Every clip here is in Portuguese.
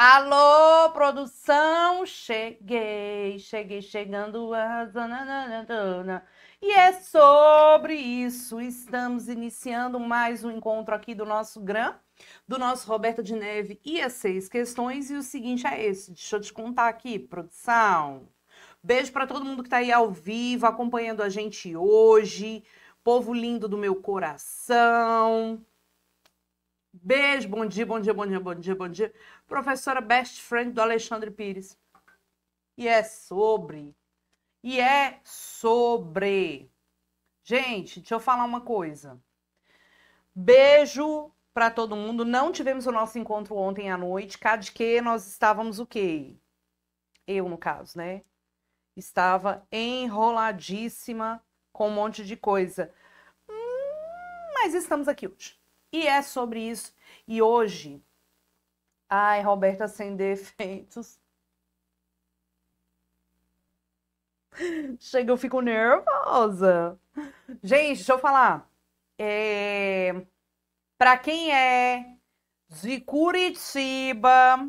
Alô, produção, chegando arrasando. E é sobre isso, estamos iniciando mais um encontro aqui do nosso GRAM, do nosso Roberta de Neve e as 6 questões, e o seguinte é esse, deixa eu te contar aqui, produção. Beijo para todo mundo que está aí ao vivo, acompanhando a gente hoje, povo lindo do meu coração. Beijo, bom dia, bom dia, bom dia, bom dia, bom dia. Professora Best Friend do Alexandre Pires. E é sobre. Gente, deixa eu falar uma coisa. Beijo para todo mundo. Não tivemos o nosso encontro ontem à noite. Cá de que nós estávamos o quê? Eu, no caso, né? Estava enroladíssima com um monte de coisa. Mas estamos aqui hoje. E é sobre isso. E hoje... Ai, Roberta, sem defeitos. Chega, eu fico nervosa. Gente, deixa eu falar. Para quem é de Curitiba,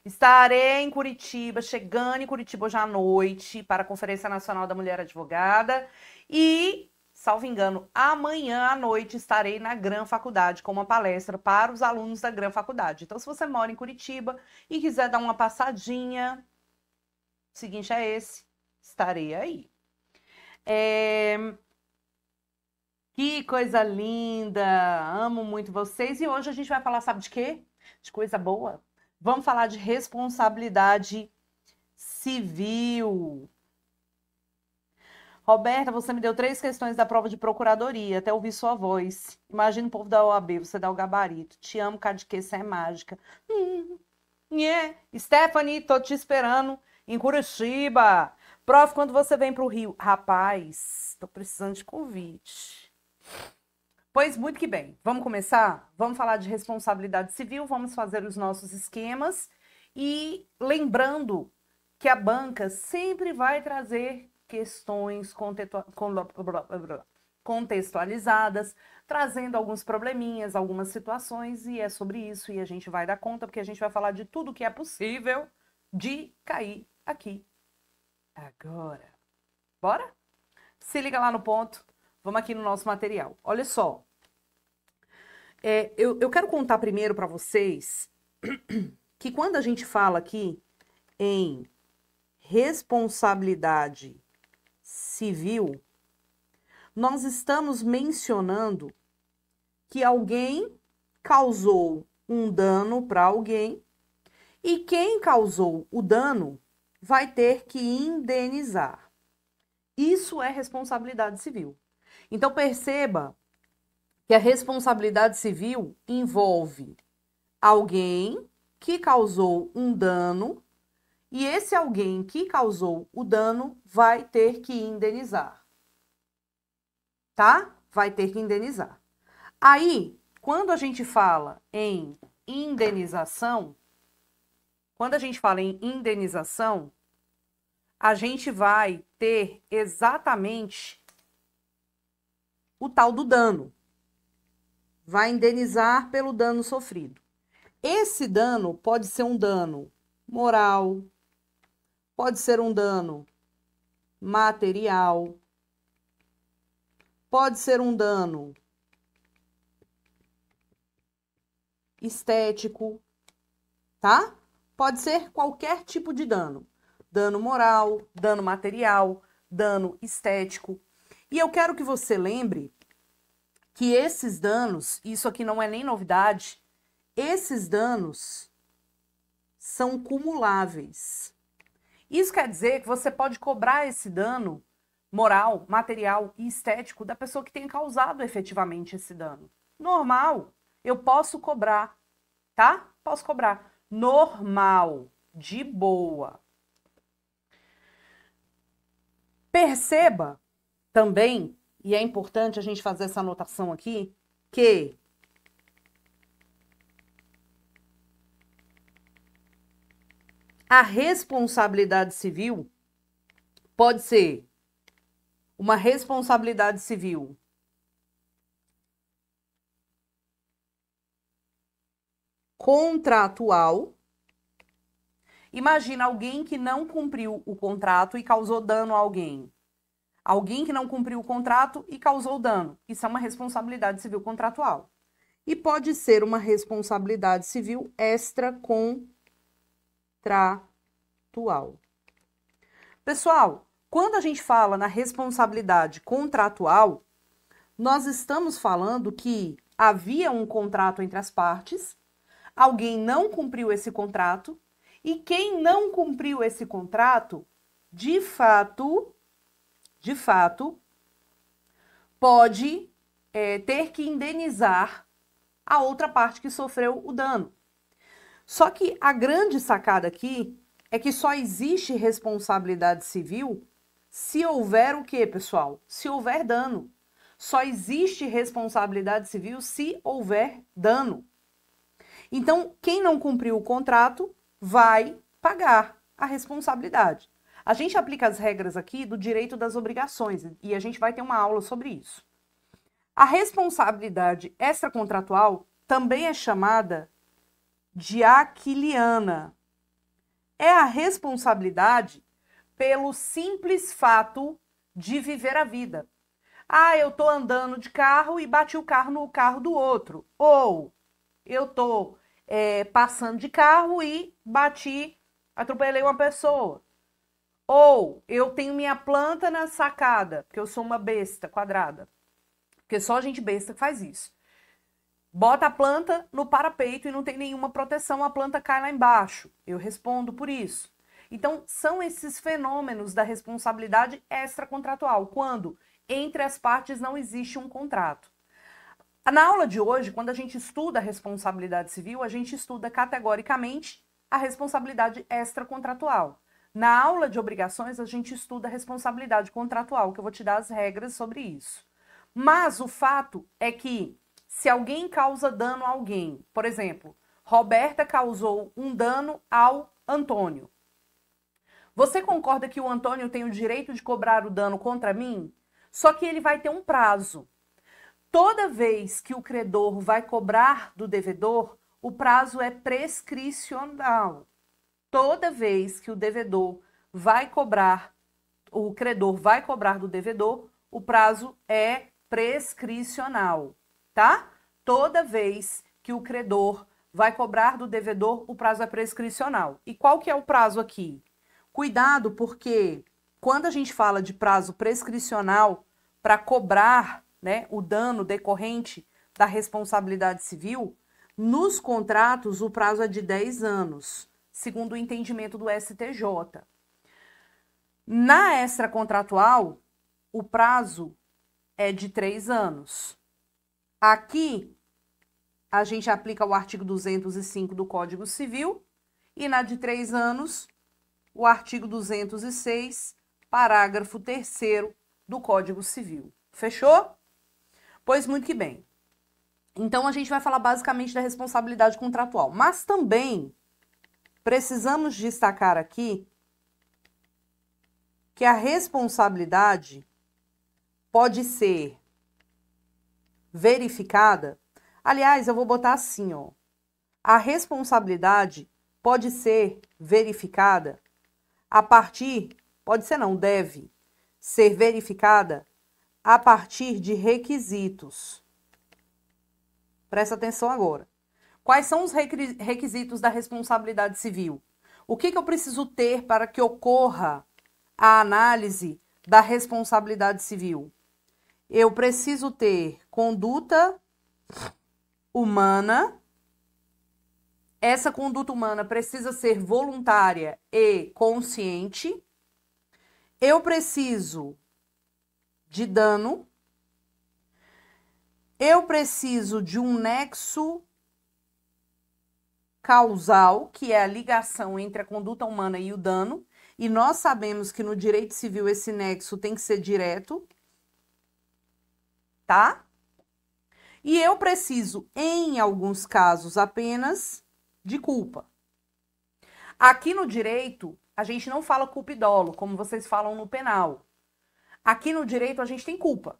estarei em Curitiba, chegando em Curitiba hoje à noite para a Conferência Nacional da Mulher Advogada e, salvo engano, amanhã à noite estarei na Gran Faculdade com uma palestra para os alunos da Gran Faculdade. Então, se você mora em Curitiba e quiser dar uma passadinha, o seguinte é esse, estarei aí. Que coisa linda! Amo muito vocês. E hoje a gente vai falar, sabe de quê? De coisa boa. Vamos falar de responsabilidade civil. Roberta, você me deu 3 questões da prova de procuradoria, até ouvir sua voz. Imagina o povo da OAB, você dá o gabarito. Te amo, cara de que você é mágica. Yeah. Stephanie, tô te esperando em Curitiba. Prof, quando você vem pro Rio? Rapaz, tô precisando de convite. Pois muito que bem, vamos começar? Vamos falar de responsabilidade civil, vamos fazer os nossos esquemas e lembrando que a banca sempre vai trazer questões contextualizadas, trazendo alguns probleminhas, algumas situações, e é sobre isso, e a gente vai dar conta, porque a gente vai falar de tudo que é possível de cair aqui agora. Bora? Se liga lá no ponto. Vamos aqui no nosso material. Olha só. Eu quero contar primeiro para vocês que quando a gente fala aqui em responsabilidade civil, nós estamos mencionando que alguém causou um dano para alguém e quem causou o dano vai ter que indenizar. Isso é responsabilidade civil. Então perceba que a responsabilidade civil envolve alguém que causou um dano e esse alguém que causou o dano vai ter que indenizar. Tá? Vai ter que indenizar. Aí, quando a gente fala em indenização, a gente vai ter exatamente o tal do dano. Vai indenizar pelo dano sofrido. Esse dano pode ser um dano moral, pode ser um dano material, pode ser um dano estético, tá? Pode ser qualquer tipo de dano. Dano moral, dano material, dano estético. E eu quero que você lembre que esses danos, isso aqui não é nem novidade, esses danos são cumuláveis. Isso quer dizer que você pode cobrar esse dano moral, material e estético da pessoa que tenha causado efetivamente esse dano. Normal, eu posso cobrar, tá? Posso cobrar. Normal, de boa. Perceba também, e é importante a gente fazer essa anotação aqui, que a responsabilidade civil pode ser uma responsabilidade civil contratual, Imagina alguém que não cumpriu o contrato e causou dano a alguém. Alguém que não cumpriu o contrato e causou dano. Isso é uma responsabilidade civil contratual. E pode ser uma responsabilidade civil extracontratual. Pessoal, quando a gente fala na responsabilidade contratual, nós estamos falando que havia um contrato entre as partes, alguém não cumpriu esse contrato, e quem não cumpriu esse contrato, de fato, pode ter que indenizar a outra parte que sofreu o dano. Só que a grande sacada aqui é que só existe responsabilidade civil se houver o quê, pessoal? Se houver dano. Só existe responsabilidade civil se houver dano. Então, quem não cumpriu o contrato vai pagar a responsabilidade. A gente aplica as regras aqui do direito das obrigações e a gente vai ter uma aula sobre isso. A responsabilidade extracontratual também é chamada de aquiliana. É a responsabilidade pelo simples fato de viver a vida. Ah, eu tô andando de carro e bati o carro no carro do outro. Ou eu tô passando de carro e atropelei uma pessoa. Ou eu tenho minha planta na sacada, porque eu sou uma besta quadrada. Porque só gente besta que faz isso. Bota a planta no parapeito e não tem nenhuma proteção, a planta cai lá embaixo. Eu respondo por isso. Então, são esses fenômenos da responsabilidade extracontratual, quando entre as partes não existe um contrato. Na aula de hoje, quando a gente estuda a responsabilidade civil, a gente estuda categoricamente a responsabilidade extracontratual. Na aula de obrigações, a gente estuda a responsabilidade contratual, que eu vou te dar as regras sobre isso. Mas o fato é que se alguém causa dano a alguém, por exemplo, Roberta causou um dano ao Antônio. Você concorda que o Antônio tem o direito de cobrar o dano contra mim? Só que ele vai ter um prazo. Toda vez que o credor vai cobrar do devedor, o prazo é prescricional. Toda vez que o devedor vai cobrar, o credor vai cobrar do devedor, o prazo é prescricional, tá? Toda vez que o credor vai cobrar do devedor, o prazo é prescricional. E qual que é o prazo aqui? Cuidado, porque quando a gente fala de prazo prescricional para cobrar, né, o dano decorrente da responsabilidade civil, nos contratos o prazo é de 10 anos, segundo o entendimento do STJ. Na extracontratual, o prazo é de 3 anos. Aqui, a gente aplica o artigo 205 do Código Civil e na de 3 anos, o artigo 206, parágrafo 3º do Código Civil. Fechou? Pois muito que bem. Então, a gente vai falar basicamente da responsabilidade contratual. Mas também precisamos destacar aqui que a responsabilidade pode ser verificada. Aliás, eu vou botar assim, ó. A responsabilidade pode ser verificada a partir, pode ser não, deve ser verificada a partir de requisitos. Presta atenção agora. Quais são os requisitos da responsabilidade civil? O que eu preciso ter para que ocorra a análise da responsabilidade civil? Eu preciso ter conduta humana. Essa conduta humana precisa ser voluntária e consciente. Eu preciso de dano. Eu preciso de um nexo causal, que é a ligação entre a conduta humana e o dano. E nós sabemos que no direito civil esse nexo tem que ser direto, tá? E eu preciso, em alguns casos apenas, de culpa. Aqui no direito, a gente não fala culpa e dolo, como vocês falam no penal. Aqui no direito, a gente tem culpa.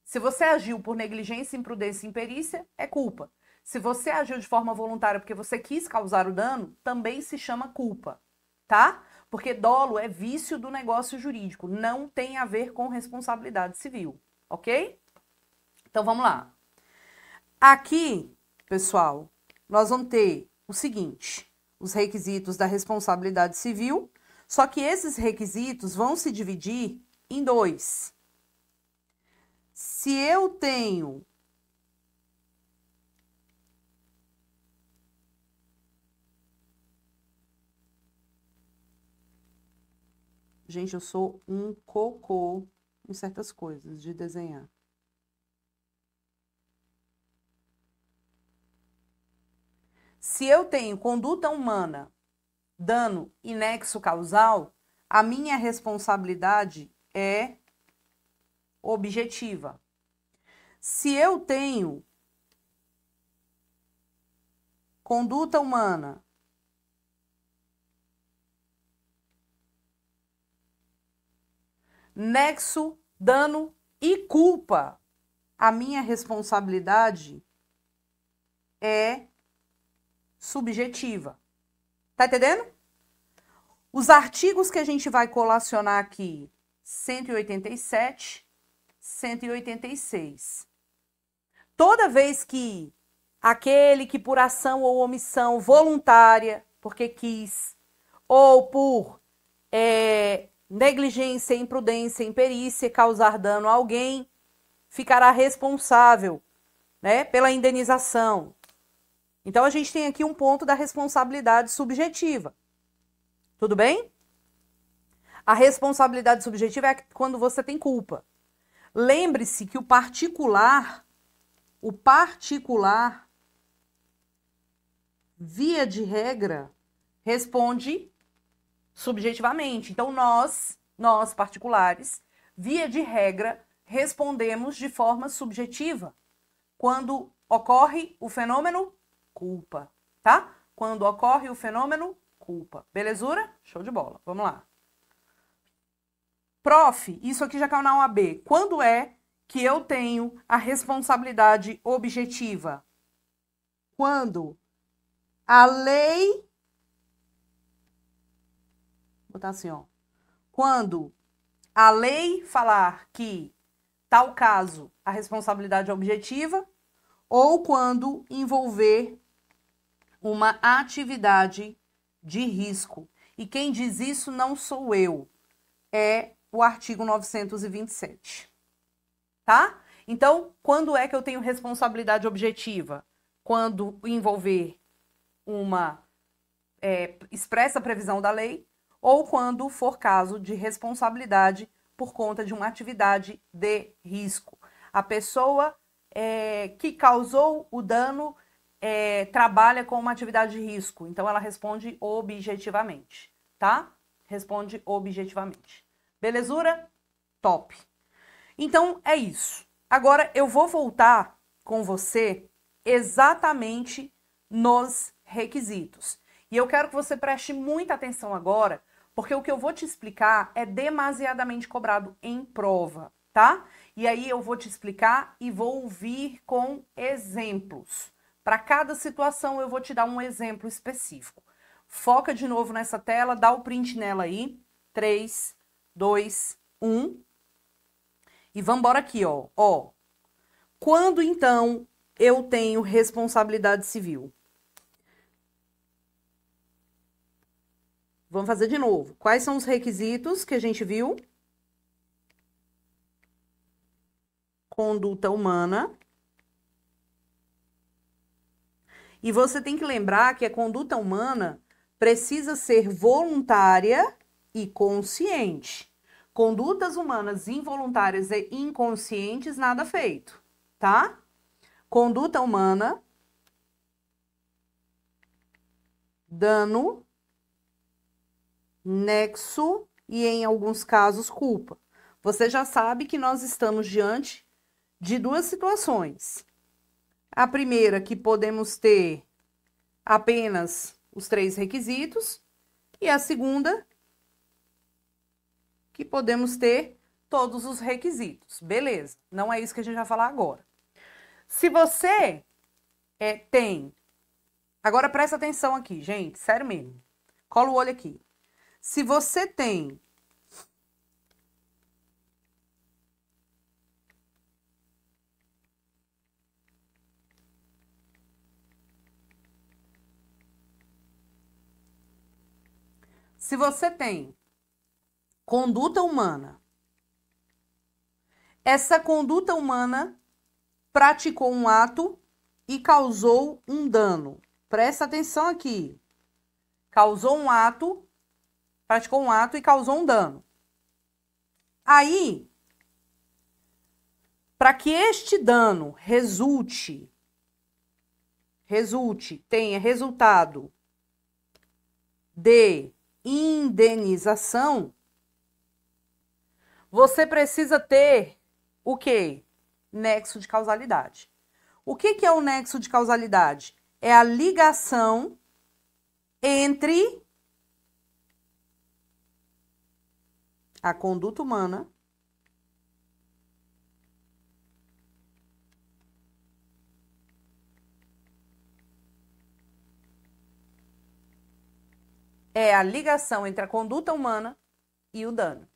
Se você agiu por negligência, imprudência e imperícia, é culpa. Se você agiu de forma voluntária porque você quis causar o dano, também se chama culpa. tá? Porque dolo é vício do negócio jurídico, não tem a ver com responsabilidade civil, ok? Então vamos lá. Aqui, pessoal, nós vamos ter o seguinte, os requisitos da responsabilidade civil, só que esses requisitos vão se dividir em dois. Se eu tenho Gente, eu sou um cocô em certas coisas de desenhar. Se eu tenho conduta humana, dano e nexo causal, a minha responsabilidade é objetiva. Se eu tenho conduta humana, nexo, dano e culpa, a minha responsabilidade é subjetiva. Tá entendendo? Os artigos que a gente vai colacionar aqui, 187, 186. Toda vez que aquele que por ação ou omissão voluntária, porque quis, ou por negligência, imprudência, imperícia, causar dano a alguém, ficará responsável, né, pela indenização. Então, a gente tem aqui um ponto da responsabilidade subjetiva. Tudo bem? A responsabilidade subjetiva é quando você tem culpa. Lembre-se que o particular, via de regra, responde subjetivamente. Então, nós particulares, via de regra, respondemos de forma subjetiva. Quando ocorre o fenômeno culpa, tá? Quando ocorre o fenômeno culpa. Belezura? Show de bola. Vamos lá. Prof, isso aqui já caiu na OAB. Quando é que eu tenho a responsabilidade objetiva? Quando a lei... Vou botar assim, ó. Quando a lei falar que tal caso a responsabilidade é objetiva, ou quando envolver uma atividade de risco. E quem diz isso não sou eu, é o artigo 927. Tá? Então, quando é que eu tenho responsabilidade objetiva? Quando envolver uma expressa previsão da lei, ou quando for caso de responsabilidade por conta de uma atividade de risco. A pessoa que causou o dano trabalha com uma atividade de risco, então ela responde objetivamente, tá? Responde objetivamente. Belezura? Top. Então, é isso. Agora, eu vou voltar com você exatamente nos requisitos. E eu quero que você preste muita atenção agora, porque o que eu vou te explicar é demasiadamente cobrado em prova, tá? E aí eu vou te explicar e vou vir com exemplos. Para cada situação eu vou te dar um exemplo específico. Foca de novo nessa tela, dá o print nela aí. 3, 2, 1. E vamos embora aqui, ó. Quando, então, eu tenho responsabilidade civil? Vamos fazer de novo. Quais são os requisitos que a gente viu? Conduta humana. E você tem que lembrar que a conduta humana precisa ser voluntária e consciente. Condutas humanas involuntárias e inconscientes, nada feito, tá? Conduta humana, dano, nexo e, em alguns casos, culpa. Você já sabe que nós estamos diante de duas situações. A primeira, que podemos ter apenas os 3 requisitos, e a segunda, que podemos ter todos os requisitos. Beleza, não é isso que a gente vai falar agora. Se você tem... Agora presta atenção aqui, gente, sério mesmo. Cola o olho aqui. Se você tem conduta humana, essa conduta humana praticou um ato e causou um dano. Presta atenção aqui. Causou um ato, praticou um ato e causou um dano. Aí, para que este dano tenha resultado de indenização, você precisa ter o quê? Nexo de causalidade. O que é o nexo de causalidade? É a ligação entre a conduta humana e o dano.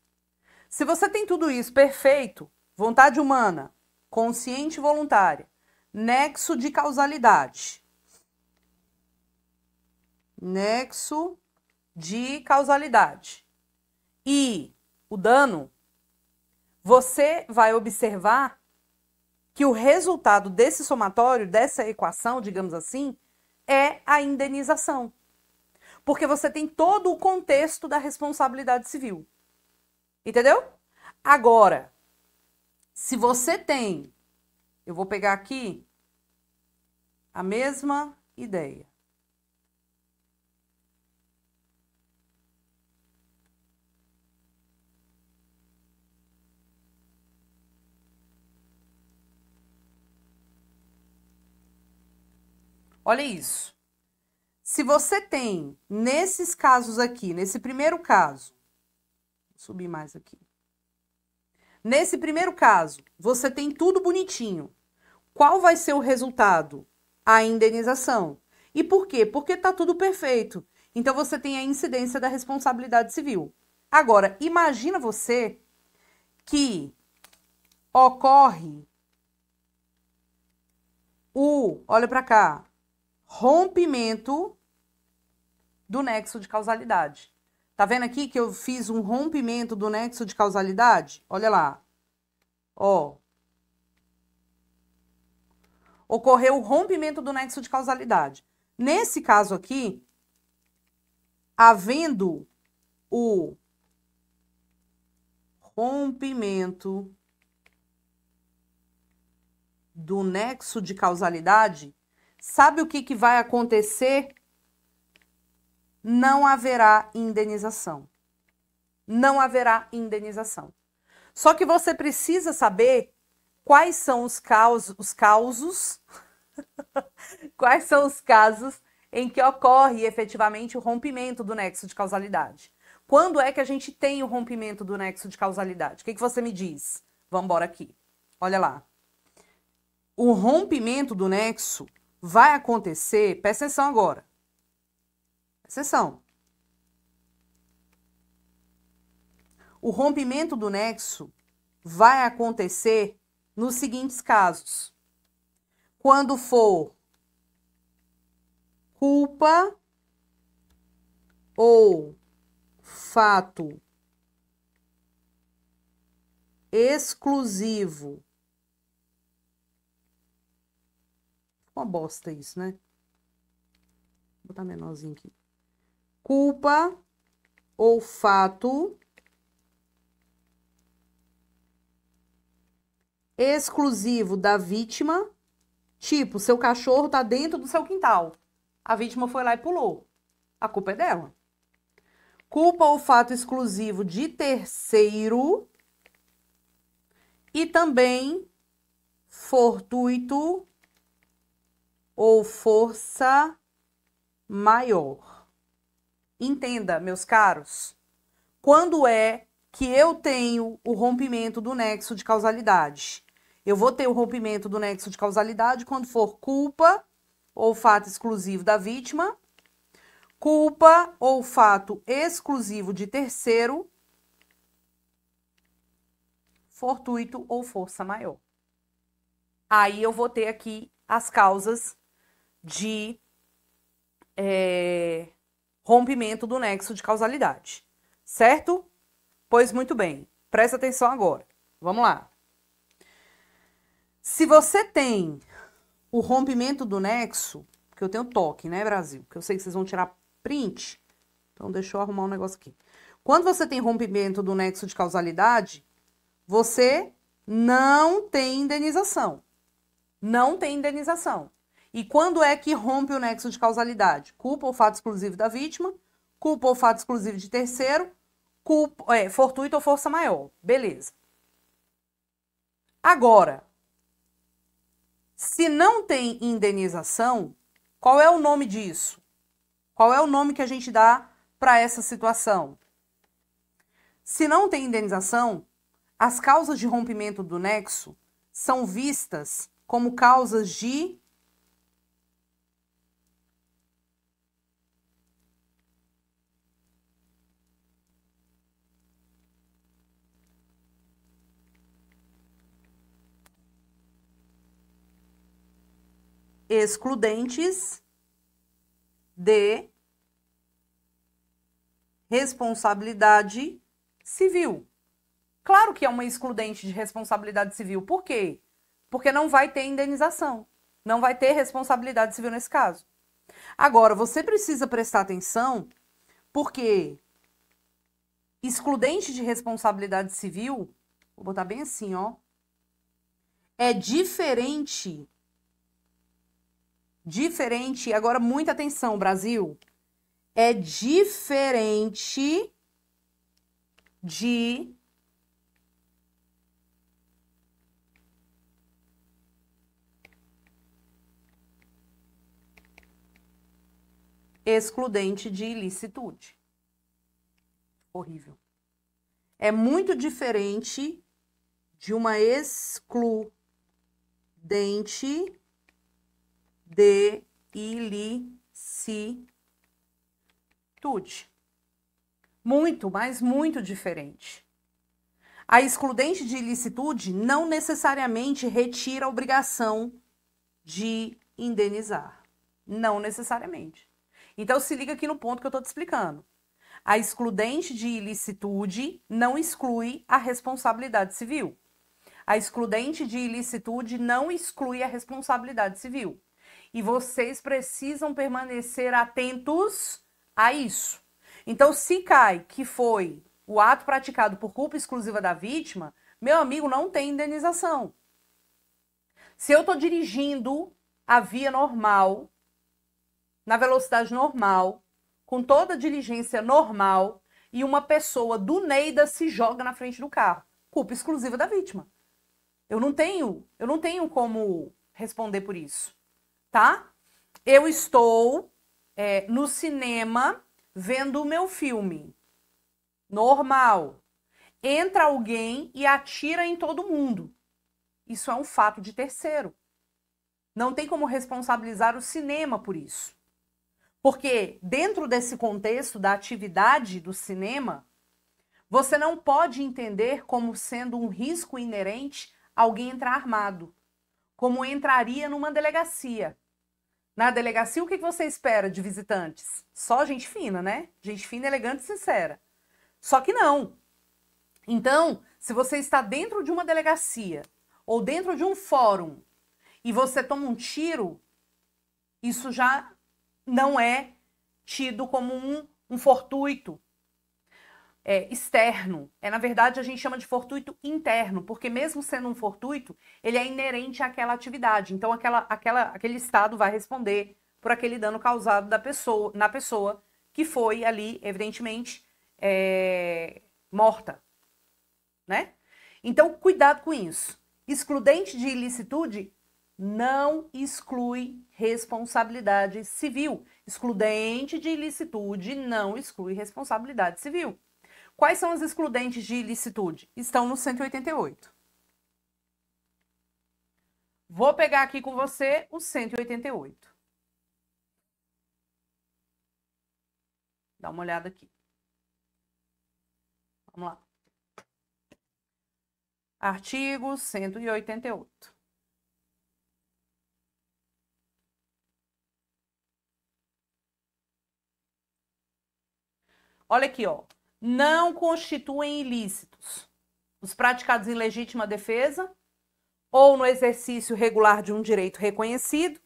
Se você tem tudo isso perfeito, vontade humana, consciente e voluntária, nexo de causalidade. Nexo de causalidade. E o dano, você vai observar que o resultado desse somatório, dessa equação, digamos assim, é a indenização. Porque você tem todo o contexto da responsabilidade civil. Entendeu? Agora, se você tem, eu vou pegar aqui a mesma ideia. Olha isso. Se você tem, nesses casos aqui, nesse primeiro caso, vou subir mais aqui. Nesse primeiro caso, você tem tudo bonitinho. Qual vai ser o resultado? A indenização. E por quê? Porque tá tudo perfeito. Então, você tem a incidência da responsabilidade civil. Agora, imagina você que ocorre olha para cá, rompimento do nexo de causalidade. Tá vendo aqui que eu fiz um rompimento do nexo de causalidade? Olha lá. Ó. Ocorreu o rompimento do nexo de causalidade. Nesse caso aqui, havendo o rompimento do nexo de causalidade, sabe o que vai acontecer? Não haverá indenização. Não haverá indenização. Só que você precisa saber quais são os causos quais são os casos em que ocorre efetivamente o rompimento do nexo de causalidade. Quando é que a gente tem o rompimento do nexo de causalidade? O que você me diz? Vamos embora aqui. Olha lá. O rompimento do nexo vai acontecer, presta atenção agora. Presta atenção. O rompimento do nexo vai acontecer nos seguintes casos. Quando for culpa ou fato exclusivo. Uma bosta isso, né? Vou botar menorzinho aqui. Culpa ou fato exclusivo da vítima. Tipo, seu cachorro tá dentro do seu quintal. A vítima foi lá e pulou. A culpa é dela. Culpa ou fato exclusivo de terceiro. E também fortuito ou força maior. Entenda, meus caros, quando é que eu tenho o rompimento do nexo de causalidade? Eu vou ter o rompimento do nexo de causalidade quando for culpa ou fato exclusivo da vítima, culpa ou fato exclusivo de terceiro, fortuito ou força maior. Aí eu vou ter aqui as causas de rompimento do nexo de causalidade, certo? Pois muito bem, presta atenção agora. Vamos lá. Se você tem o rompimento do nexo, porque eu tenho toque, né, Brasil? Que eu sei que vocês vão tirar print, então deixa eu arrumar um negócio aqui. Quando você tem rompimento do nexo de causalidade, você não tem indenização. Não tem indenização. E quando é que rompe o nexo de causalidade? Culpa ou fato exclusivo da vítima, culpa ou fato exclusivo de terceiro, fortuito ou força maior. Beleza. Agora, se não tem indenização, qual é o nome disso? Qual é o nome que a gente dá para essa situação? Se não tem indenização, as causas de rompimento do nexo são vistas como causas de excludentes de responsabilidade civil. Claro que é uma excludente de responsabilidade civil. Por quê? Porque não vai ter indenização. Não vai ter responsabilidade civil nesse caso. Agora, você precisa prestar atenção porque excludente de responsabilidade civil, vou botar bem assim, ó, é diferente, agora muita atenção, Brasil, é diferente de excludente de ilicitude. Horrível. É muito diferente de uma excludente de ilicitude. Muito, mas muito diferente. A excludente de ilicitude não necessariamente retira a obrigação de indenizar. Não necessariamente. Então, se liga aqui no ponto que eu estou te explicando. A excludente de ilicitude não exclui a responsabilidade civil. A excludente de ilicitude não exclui a responsabilidade civil. E vocês precisam permanecer atentos a isso. Então, se cai que foi o ato praticado por culpa exclusiva da vítima, meu amigo, não tem indenização. Se eu estou dirigindo a via normal, na velocidade normal, com toda a diligência normal, e uma pessoa do Neida se joga na frente do carro, culpa exclusiva da vítima. Eu não tenho como responder por isso, tá? Eu estou no cinema vendo o meu filme. Normal. Entra alguém e atira em todo mundo. Isso é um fato de terceiro. Não tem como responsabilizar o cinema por isso. Porque dentro desse contexto da atividade do cinema, você não pode entender como sendo um risco inerente alguém entrar armado, como entraria numa delegacia. Na delegacia, o que você espera de visitantes? Só gente fina, né? Gente fina, elegante e sincera. Só que não. Então, se você está dentro de uma delegacia ou dentro de um fórum e você toma um tiro, isso já não é tido como um fortuito externo. Na verdade, a gente chama de fortuito interno, porque mesmo sendo um fortuito, ele é inerente àquela atividade. Então, aquele Estado vai responder por aquele dano causado na pessoa que foi ali, evidentemente, morta, né? Então, cuidado com isso. Excludente de ilicitude não exclui responsabilidade civil. Excludente de ilicitude não exclui responsabilidade civil. Quais são as excludentes de ilicitude? Estão no 188. Vou pegar aqui com você o 188. Dá uma olhada aqui. Vamos lá. Artigo 188. Olha aqui, ó. Não constituem ilícitos os praticados em legítima defesa ou no exercício regular de um direito reconhecido,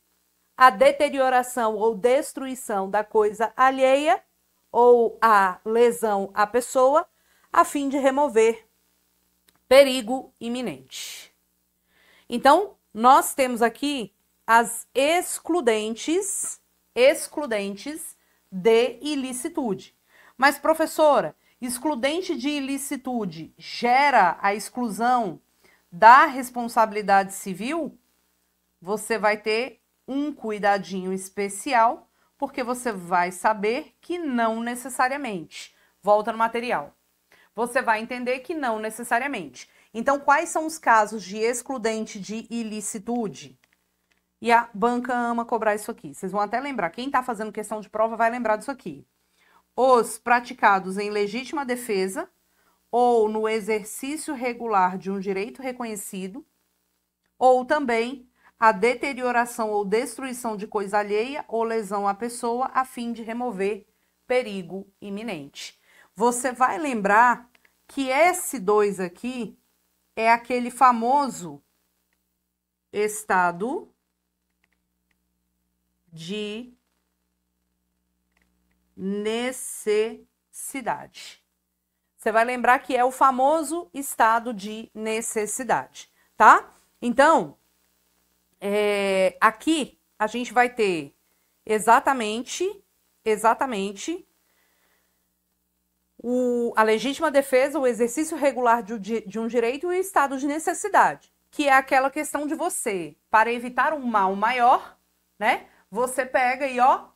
a deterioração ou destruição da coisa alheia ou a lesão à pessoa, a fim de remover perigo iminente. Então, nós temos aqui as excludentes de ilicitude. Mas, professora, excludente de ilicitude gera a exclusão da responsabilidade civil? Você vai ter um cuidadinho especial, porque você vai saber que não necessariamente. Volta no material. Você vai entender que não necessariamente. Então, quais são os casos de excludente de ilicitude? E a banca ama cobrar isso aqui. Vocês vão até lembrar. Quem está fazendo questão de prova vai lembrar disso aqui. Os praticados em legítima defesa ou no exercício regular de um direito reconhecido, ou também a deterioração ou destruição de coisa alheia ou lesão à pessoa a fim de remover perigo iminente. Você vai lembrar que esse 2 aqui é aquele famoso estado de necessidade. Você vai lembrar que é o famoso estado de necessidade, tá? Então, aqui a gente vai ter exatamente a legítima defesa, o exercício regular de um direito e o estado de necessidade, que é aquela questão de você, para evitar um mal maior, né? Você pega e, ó,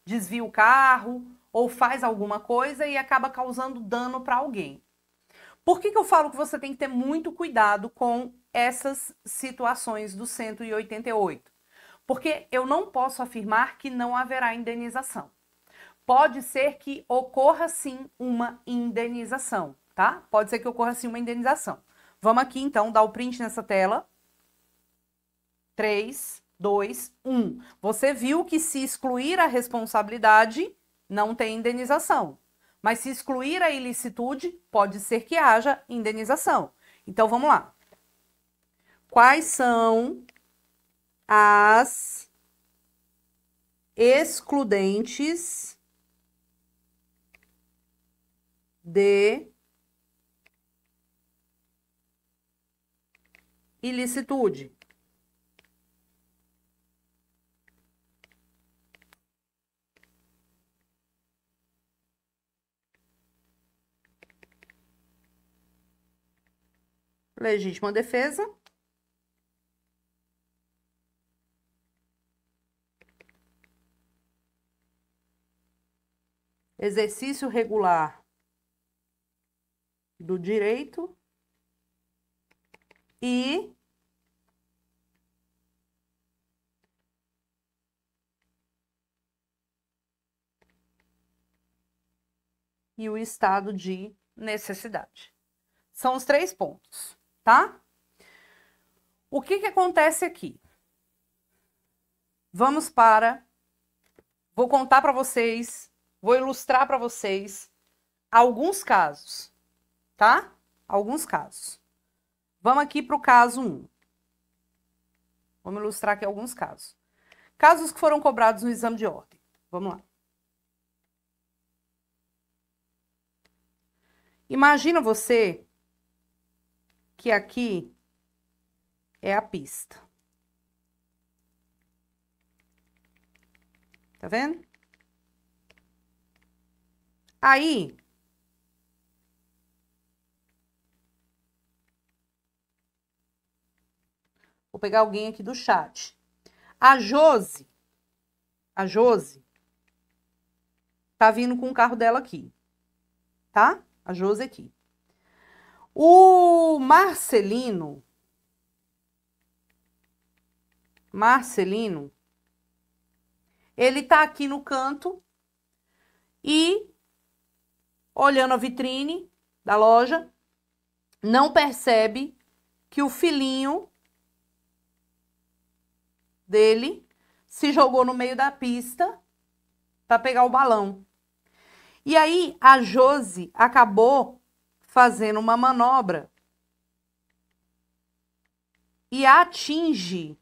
desvia o carro ou faz alguma coisa e acaba causando dano para alguém. Por que eu falo que você tem que ter muito cuidado com essas situações do 188? Porque eu não posso afirmar que não haverá indenização. Pode ser que ocorra sim uma indenização, tá? Pode ser que ocorra sim uma indenização. Vamos aqui então dar o print nessa tela. 3, 2, 1. Você viu que se excluir a responsabilidade, não tem indenização. Mas se excluir a ilicitude, pode ser que haja indenização. Então, vamos lá. Quais são as excludentes de ilicitude? Legítima defesa. Exercício regular do direito e o estado de necessidade. São os 3 pontos, tá? O que acontece aqui? Vamos para... Vou contar para vocês, vou ilustrar para vocês alguns casos, tá? Alguns casos. Vamos aqui para o caso 1. Vamos ilustrar aqui alguns casos. Casos que foram cobrados no exame de ordem. Vamos lá. Imagina você que aqui é a pista. Tá vendo? Aí, vou pegar alguém aqui do chat. A Josi tá vindo com o carro dela aqui, tá? A Josi aqui. O Marcelino, ele tá aqui no canto e olhando a vitrine da loja, não percebe que o filhinho dele se jogou no meio da pista para pegar o balão. E aí a Josi acabou fazendo uma manobra e atinge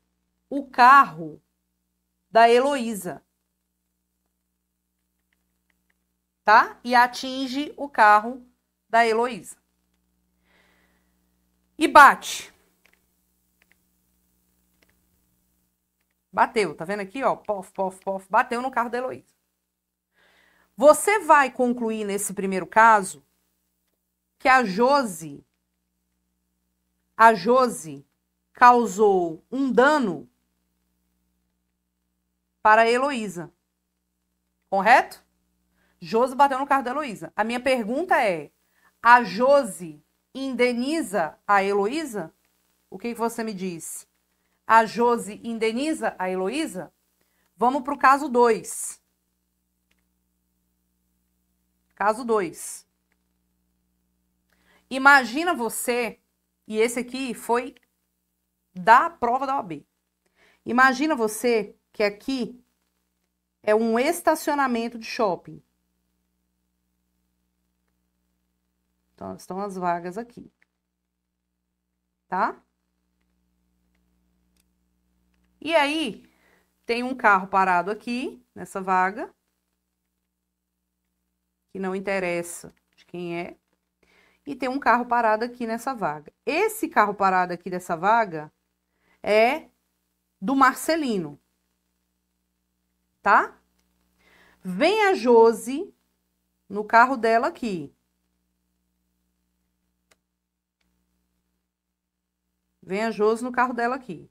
o carro da Heloísa. Tá? E atinge o carro da Heloísa. E bate. Bateu, tá vendo aqui, ó? Pof, pof, pof. Bateu no carro da Heloísa. Você vai concluir nesse primeiro caso que a Josi causou um dano para a Heloísa. Correto? Josi bateu no carro da Heloísa. A minha pergunta é, a Josi indeniza a Heloísa? O que você me diz? A Josi indeniza a Heloísa? Vamos para o caso 2. Caso 2. Imagina você, e esse aqui foi da prova da OAB. Imagina você que aqui é um estacionamento de shopping. Então, estão as vagas aqui. Tá? E aí, tem um carro parado aqui, nessa vaga, que não interessa de quem é, e tem um carro parado aqui nessa vaga. Esse carro parado aqui dessa vaga é do Marcelino, tá? Vem a Josi no carro dela aqui. Vem a Josi no carro dela aqui.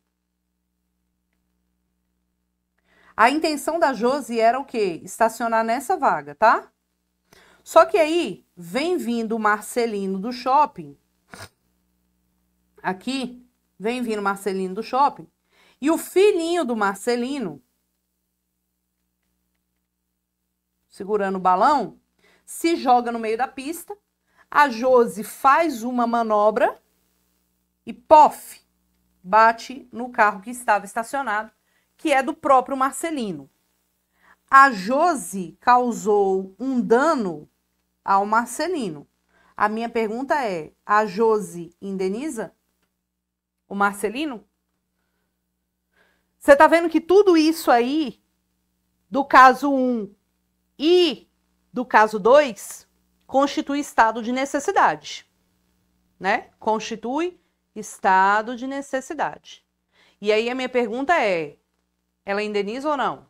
A intenção da Josi era o quê? Estacionar nessa vaga, tá? Só que aí, vem vindo o Marcelino do shopping. Aqui, vem vindo o Marcelino do shopping. E o filhinho do Marcelino, segurando o balão, se joga no meio da pista. A Josi faz uma manobra e, pof, bate no carro que estava estacionado, que é do próprio Marcelino. A Josi causou um dano ao Marcelino. A minha pergunta é, a Josi indeniza o Marcelino? Você tá vendo que tudo isso aí, do caso 1 e do caso 2, constitui estado de necessidade, né? Constitui estado de necessidade. E aí a minha pergunta é, ela indeniza ou não?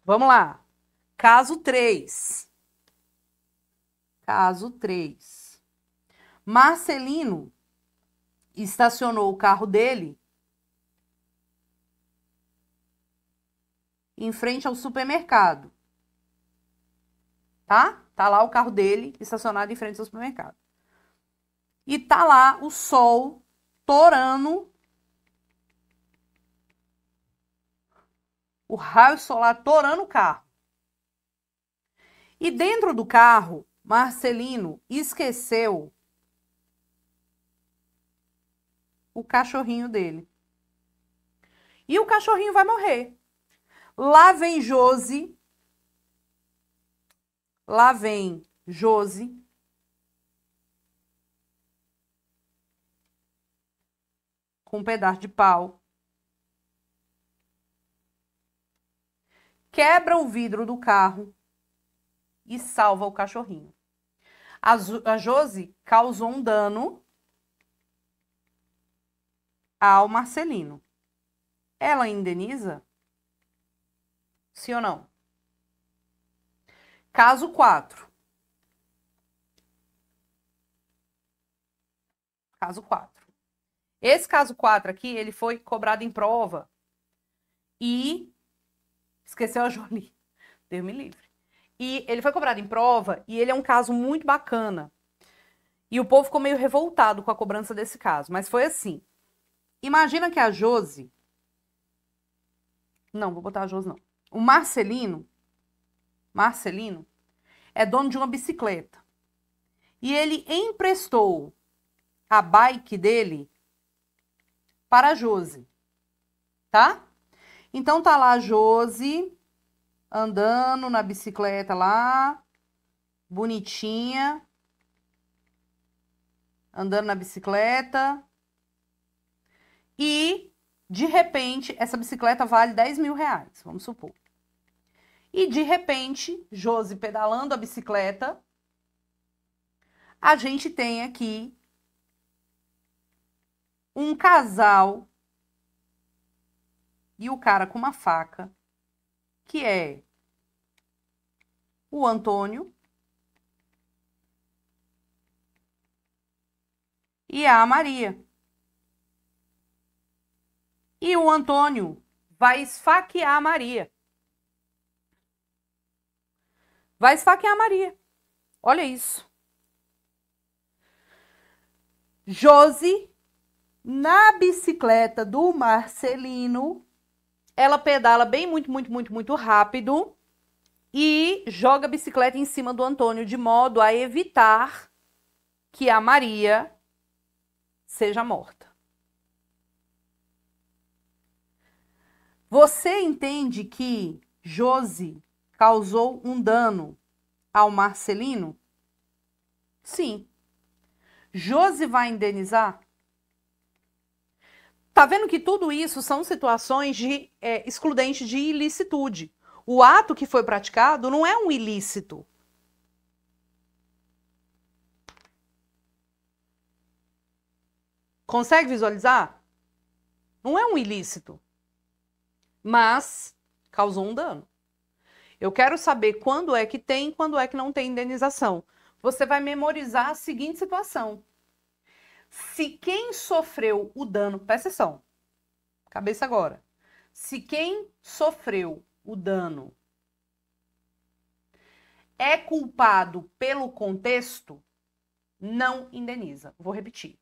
Vamos lá. Caso 3. Caso 3. Marcelino estacionou o carro dele em frente ao supermercado. Tá? Tá lá o carro dele estacionado em frente ao supermercado. E tá lá o sol torando, o raio solar torando o carro. E dentro do carro, Marcelino esqueceu o cachorrinho dele. E o cachorrinho vai morrer. Lá vem Josi. Lá vem Josi. Com um pedaço de pau. Quebra o vidro do carro e salva o cachorrinho. A Josi causou um dano ao Marcelino. Ela indeniza? Sim ou não? Caso 4. Caso 4. Esse caso 4 aqui, ele foi cobrado em prova e esqueceu a Jolie. Deus me livre. E ele foi cobrado em prova e ele é um caso muito bacana. E o povo ficou meio revoltado com a cobrança desse caso. Mas foi assim. Imagina que a Josi... Não, vou botar a Josi não. O Marcelino é dono de uma bicicleta. e ele emprestou a bike dele para a Josi, tá? Então tá lá a Josi andando na bicicleta lá, bonitinha, andando na bicicleta, e de repente essa bicicleta vale 10 mil reais, vamos supor. E de repente, Josi pedalando a bicicleta, a gente tem aqui um casal e o cara com uma faca, que é o Antônio e a Maria. E o Antônio vai esfaquear a Maria. Vai esfaquear a Maria. Olha isso. Josi, na bicicleta do Marcelino, ela pedala bem muito rápido e joga a bicicleta em cima do Antônio, de modo a evitar que a Maria seja morta. Você entende que Josi causou um dano ao Marcelino? Sim. Josi vai indenizar? Tá vendo que tudo isso são situações de excludente de ilicitude. O ato que foi praticado não é um ilícito. Consegue visualizar? Não é um ilícito, mas causou um dano. Eu quero saber quando é que tem e quando é que não tem indenização. Você vai memorizar a seguinte situação. Se quem sofreu o dano, presta atenção, cabeça agora. Se quem sofreu o dano é culpado pelo contexto, não indeniza. Vou repetir.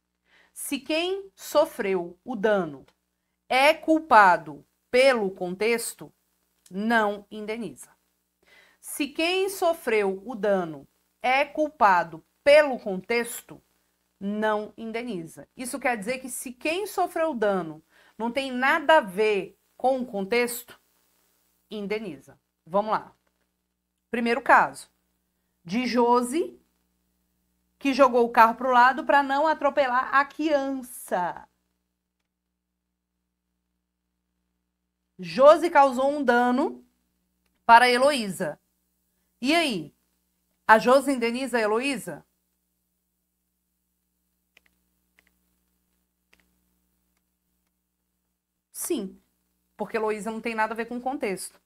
Se quem sofreu o dano é culpado pelo contexto, não indeniza. Se quem sofreu o dano é culpado pelo contexto, não indeniza. Isso quer dizer que se quem sofreu o dano não tem nada a ver com o contexto, indeniza. Vamos lá. Primeiro caso, de Josi, que jogou o carro para o lado para não atropelar a criança. Josi causou um dano para a Heloísa. E aí? A Josi indeniza a Heloísa? Sim, porque a Heloísa não tem nada a ver com o contexto.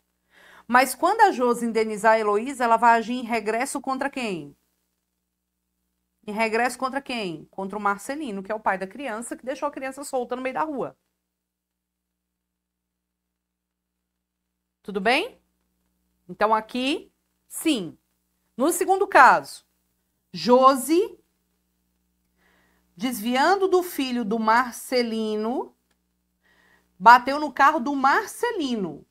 Mas quando a Josi indenizar a Heloísa, ela vai agir em regresso contra quem? Em regresso contra quem? Contra o Marcelino, que é o pai da criança, que deixou a criança solta no meio da rua. Tudo bem? Então aqui, sim. No segundo caso, Josi, desviando do filho do Marcelino, bateu no carro do Marcelino.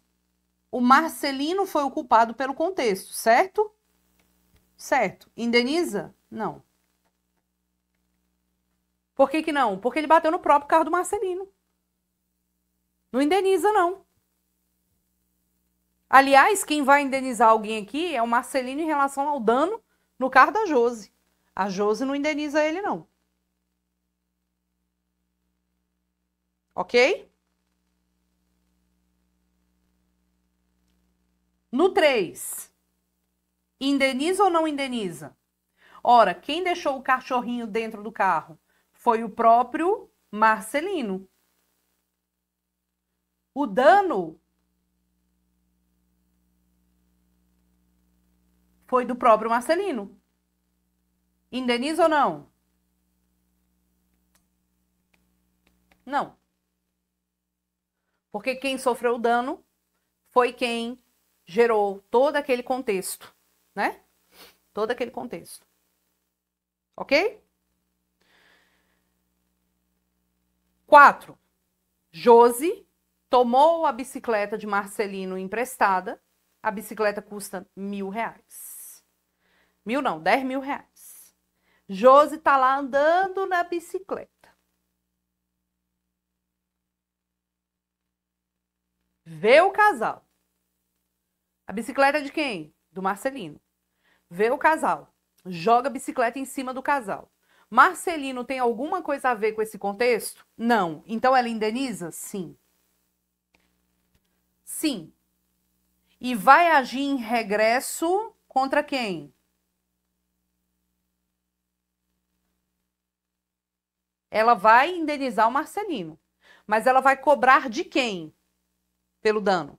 O Marcelino foi o culpado pelo contexto, certo? Certo. Indeniza? Não. Por que que não? Porque ele bateu no próprio carro do Marcelino. Não indeniza, não. Aliás, quem vai indenizar alguém aqui é o Marcelino em relação ao dano no carro da Josi. A Josi não indeniza ele, não. Ok? No 3, indeniza ou não indeniza? Ora, quem deixou o cachorrinho dentro do carro foi o próprio Marcelino. O dano foi do próprio Marcelino. Indeniza ou não? Não. Porque quem sofreu o dano foi quem gerou todo aquele contexto, né? Todo aquele contexto. Ok? 4. Josi tomou a bicicleta de Marcelino emprestada. A bicicleta custa R$1.000. 1.000 não, R$10.000. Josi tá lá andando na bicicleta. Vê o casal. A bicicleta é de quem? Do Marcelino. Vê o casal. Joga a bicicleta em cima do casal. Marcelino tem alguma coisa a ver com esse contexto? Não. Então ela indeniza? Sim. Sim. E vai agir em regresso contra quem? Ela vai indenizar o Marcelino. Mas ela vai cobrar de quem pelo dano?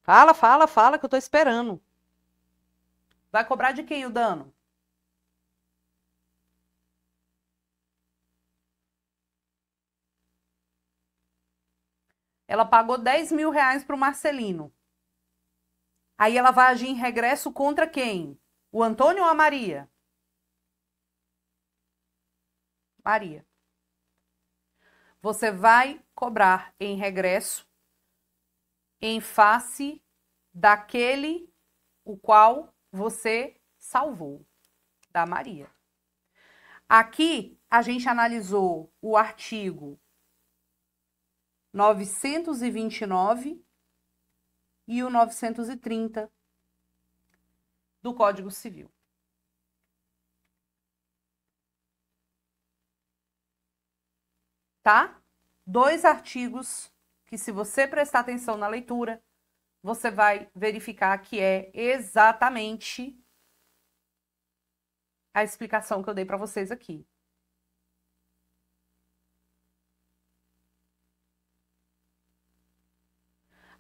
Fala, fala, fala, que eu tô esperando. Vai cobrar de quem o dano? Ela pagou 10 mil reais pro Marcelino. Aí ela vai agir em regresso contra quem? O Antônio ou a Maria? Maria. Você vai cobrar em regresso em face daquele o qual você salvou, da Maria. Aqui a gente analisou o artigo 929 e o 930 do Código Civil. Tá? 2 artigos que, se você prestar atenção na leitura, você vai verificar que é exatamente a explicação que eu dei para vocês aqui.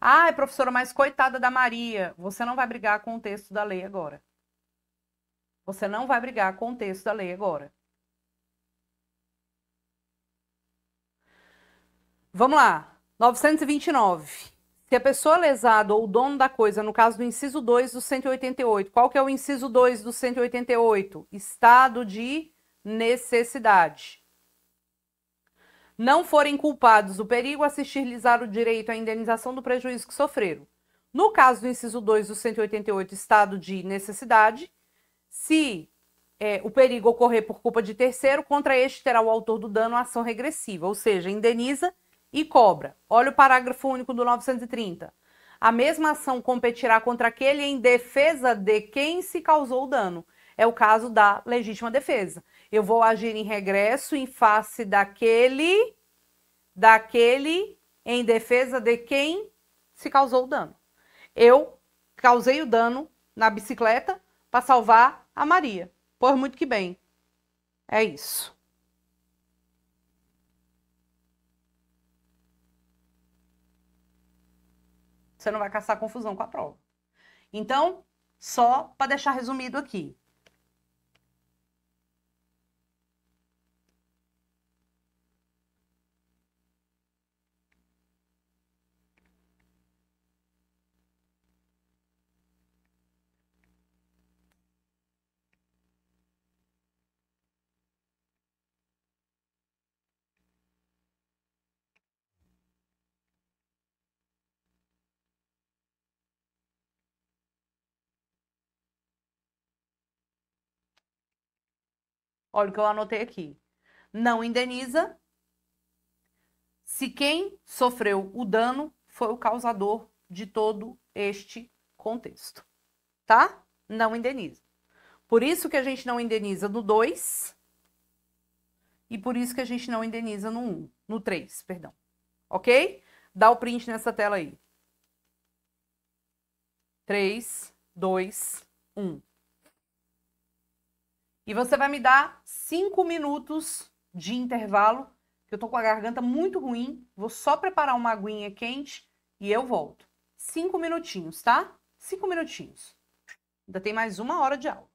Ai, professora, mas coitada da Maria. Você não vai brigar com o texto da lei agora. Você não vai brigar com o texto da lei agora. Vamos lá. 929. Se a pessoa lesada ou o dono da coisa, no caso do inciso 2 do 188, qual que é o inciso 2 do 188? Estado de necessidade. Não forem culpados do perigo, assistir-lhes o direito à indenização do prejuízo que sofreram. No caso do inciso 2 do 188, estado de necessidade, se o perigo ocorrer por culpa de terceiro, contra este terá o autor do dano a ação regressiva, ou seja, indeniza e cobra. Olha o parágrafo único do 930. A mesma ação competirá contra aquele em defesa de quem se causou o dano. É o caso da legítima defesa. Eu vou agir em regresso em face daquele em defesa de quem se causou o dano. Eu causei o dano na bicicleta para salvar a Maria. Pois muito que bem. É isso. Você não vai caçar confusão com a prova. Então, só para deixar resumido aqui. Olha o que eu anotei aqui. Não indeniza se quem sofreu o dano foi o causador de todo este contexto. Tá? Não indeniza. Por isso que a gente não indeniza no 2 e por isso que a gente não indeniza no 1, no 3, perdão. Ok? Dá o print nessa tela aí. 3, 2, 1. E você vai me dar 5 minutos de intervalo, que eu tô com a garganta muito ruim. Vou só preparar uma aguinha quente e eu volto. 5 minutinhos, tá? 5 minutinhos. Ainda tem mais 1 hora de aula.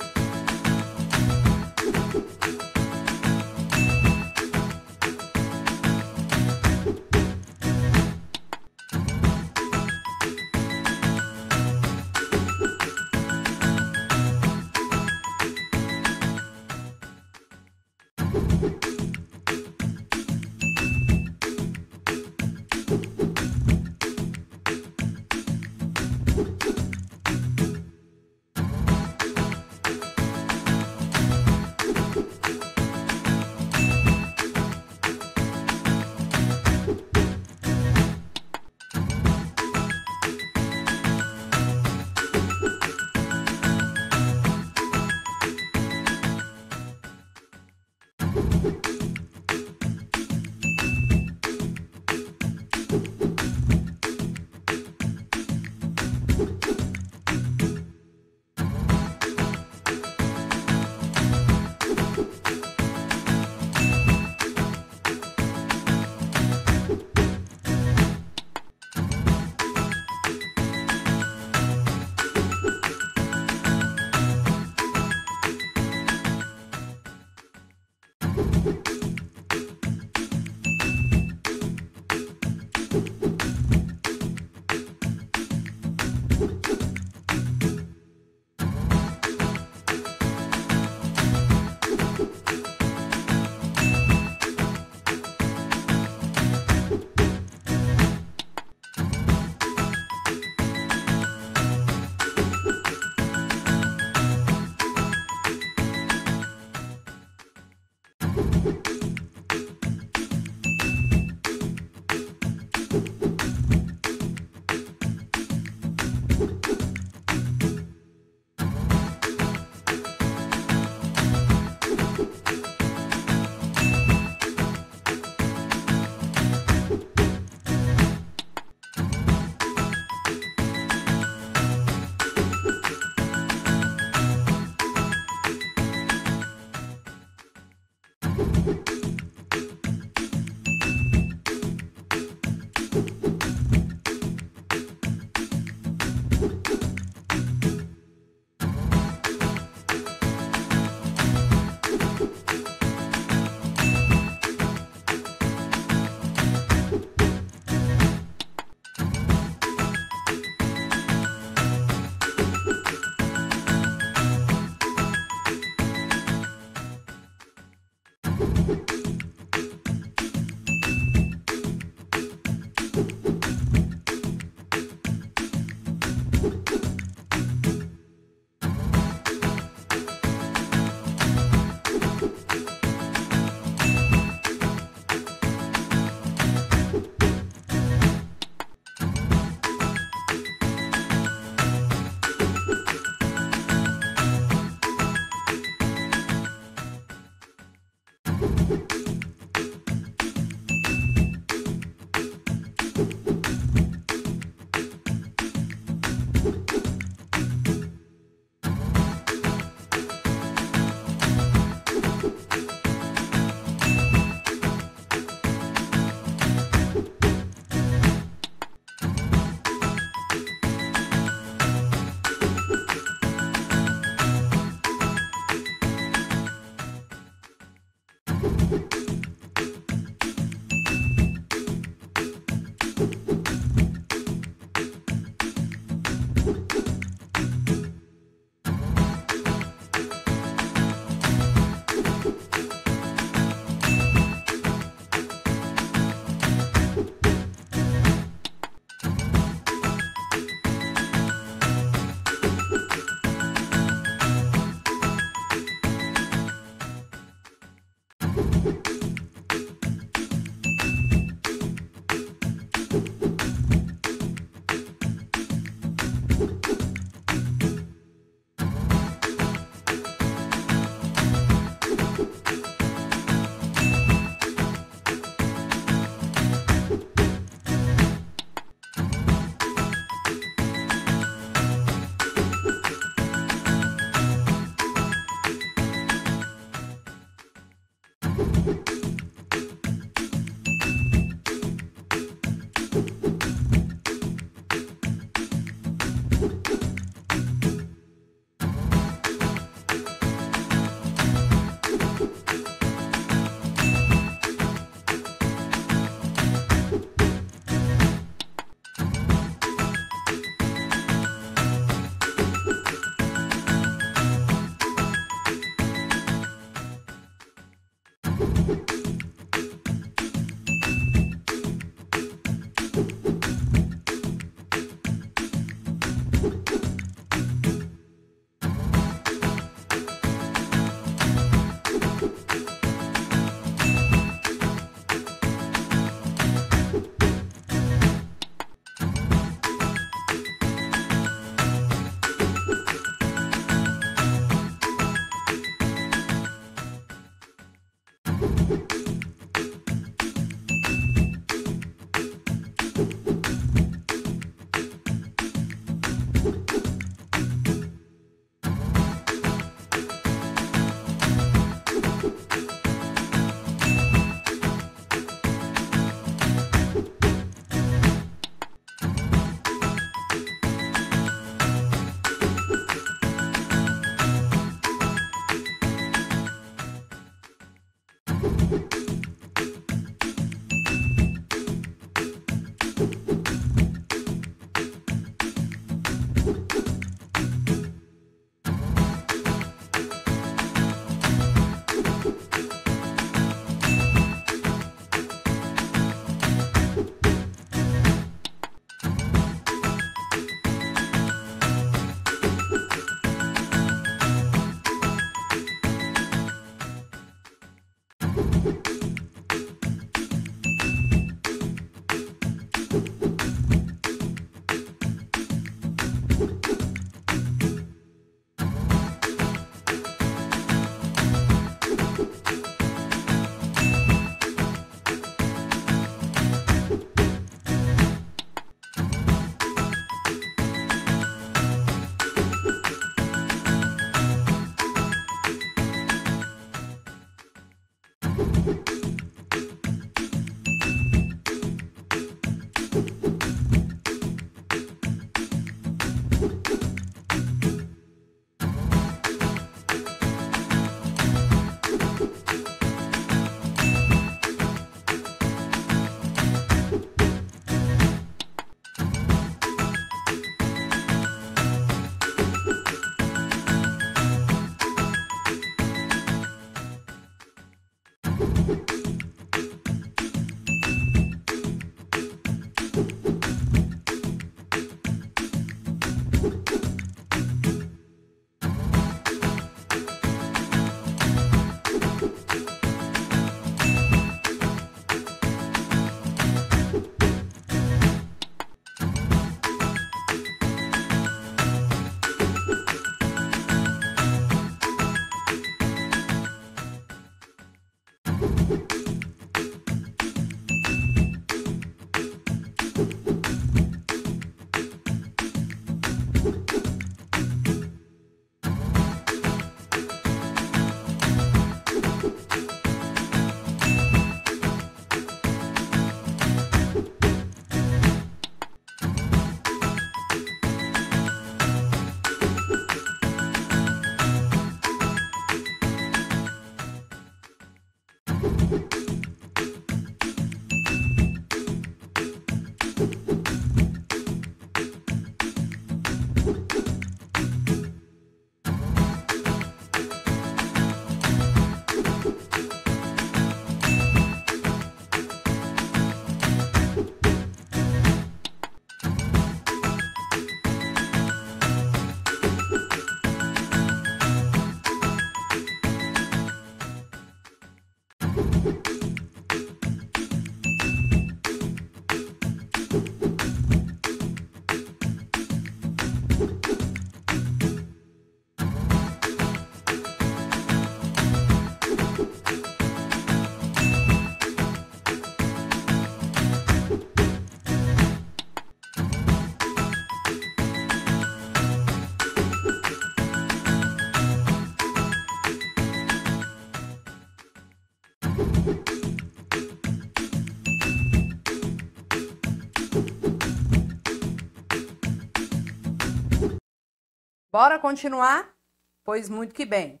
Bora continuar? Pois muito que bem.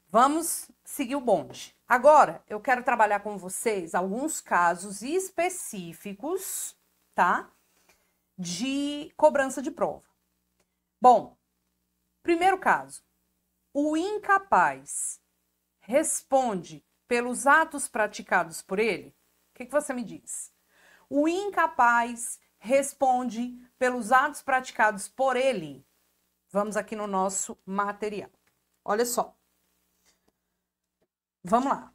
Vamos seguir o bonde. Agora, eu quero trabalhar com vocês alguns casos específicos, tá? De cobrança de prova. Bom, primeiro caso. O incapaz responde pelos atos praticados por ele? O que você me diz? O incapaz responde pelos atos praticados por ele? Vamos aqui no nosso material. Olha só. Vamos lá.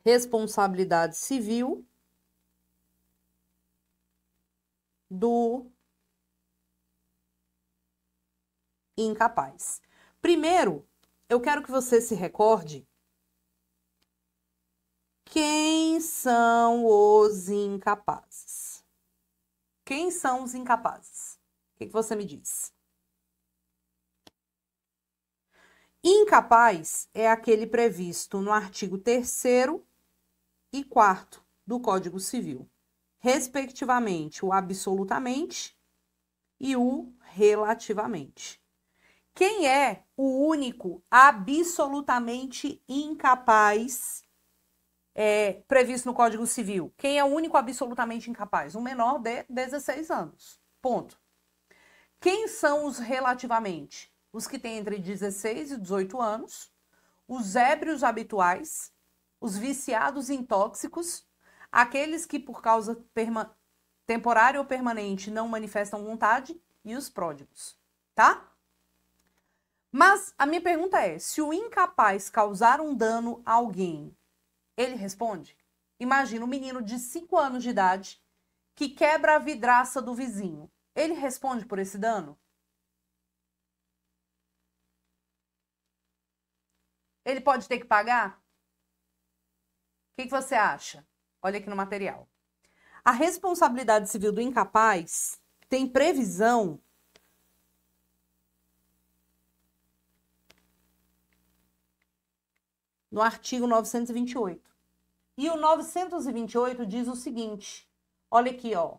Responsabilidade civil do incapaz. Primeiro, eu quero que você se recorde quem são os incapazes. Quem são os incapazes? O que você me diz? Incapaz é aquele previsto no artigo 3º e 4º do Código Civil, respectivamente o absolutamente e o relativamente. Quem é o único absolutamente incapaz previsto no Código Civil? Quem é o único absolutamente incapaz? Um menor de 16 anos. Ponto. Quem são os relativamente? Os que têm entre 16 e 18 anos, os ébrios habituais, os viciados em tóxicos, aqueles que por causa temporária ou permanente não manifestam vontade e os pródigos, tá? Mas a minha pergunta é, se o incapaz causar um dano a alguém, ele responde? Imagina um menino de 5 anos de idade que quebra a vidraça do vizinho. Ele responde por esse dano? Ele pode ter que pagar? O que você acha? Olha aqui no material. A responsabilidade civil do incapaz tem previsão no artigo 928. E o 928 diz o seguinte, olha aqui, ó.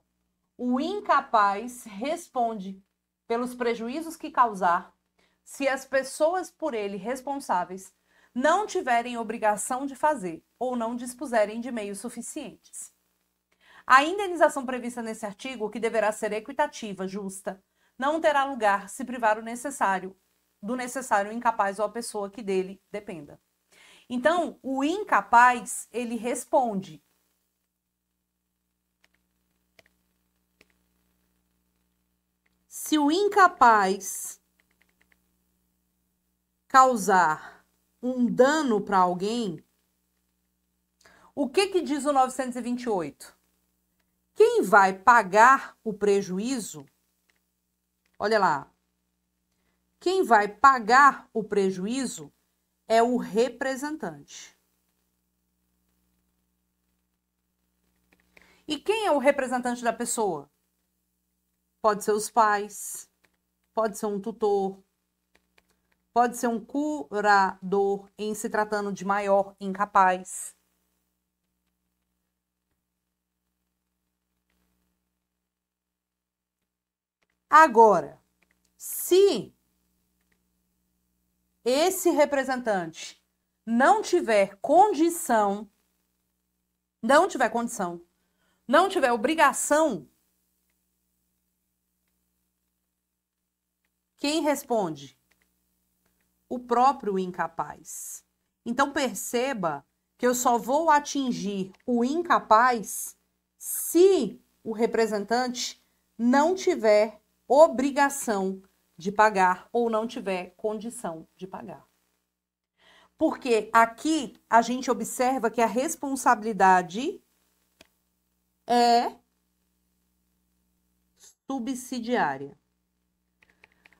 O incapaz responde pelos prejuízos que causar se as pessoas por ele responsáveis não tiverem obrigação de fazer ou não dispuserem de meios suficientes. A indenização prevista nesse artigo, que deverá ser equitativa, justa, não terá lugar se privar do necessário o incapaz ou a pessoa que dele dependa. Então, o incapaz, ele responde. Se o incapaz causar um dano para alguém, o que diz o 928? Quem vai pagar o prejuízo, olha lá, quem vai pagar o prejuízo é o representante. E quem é o representante da pessoa? Pode ser os pais, pode ser um tutor, pode ser um curador em se tratando de maior incapaz. Agora, se esse representante não tiver condição, não tiver obrigação, quem responde? O próprio incapaz. Então perceba que eu só vou atingir o incapaz se o representante não tiver obrigação de pagar ou não tiver condição de pagar. Porque aqui a gente observa que a responsabilidade é subsidiária.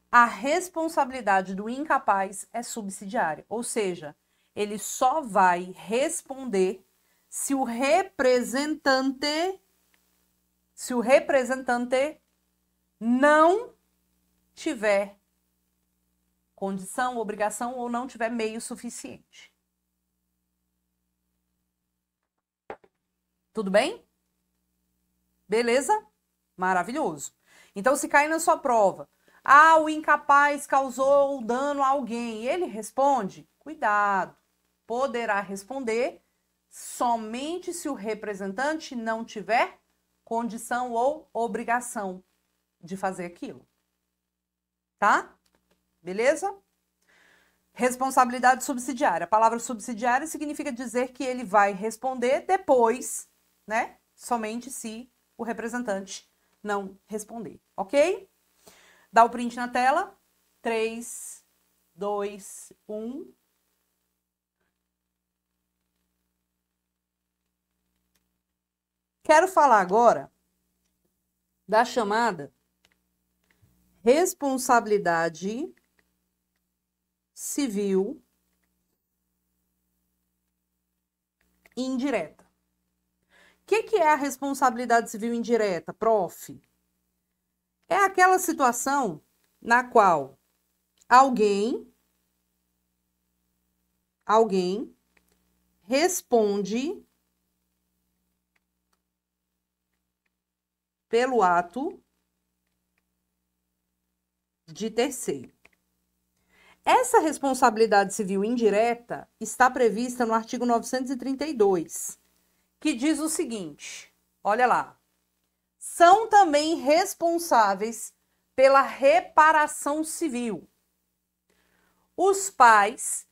A responsabilidade do incapaz é subsidiária, ou seja, ele só vai responder se o representante não tiver condição, obrigação ou não tiver meio suficiente. Tudo bem? Beleza? Maravilhoso. Então, se cair na sua prova, ah, o incapaz causou dano a alguém, e ele responde, cuidado, poderá responder somente se o representante não tiver condição ou obrigação de fazer aquilo. Tá? Beleza? Responsabilidade subsidiária. A palavra subsidiária significa dizer que ele vai responder depois, né? Somente se o representante não responder, ok? Dá o print na tela. 3, 2, 1. Quero falar agora da chamada responsabilidade civil indireta. O que é a responsabilidade civil indireta, prof? É aquela situação na qual alguém responde pelo ato de terceiro. Essa responsabilidade civil indireta está prevista no artigo 932, que diz o seguinte, olha lá, são também responsáveis pela reparação civil os pais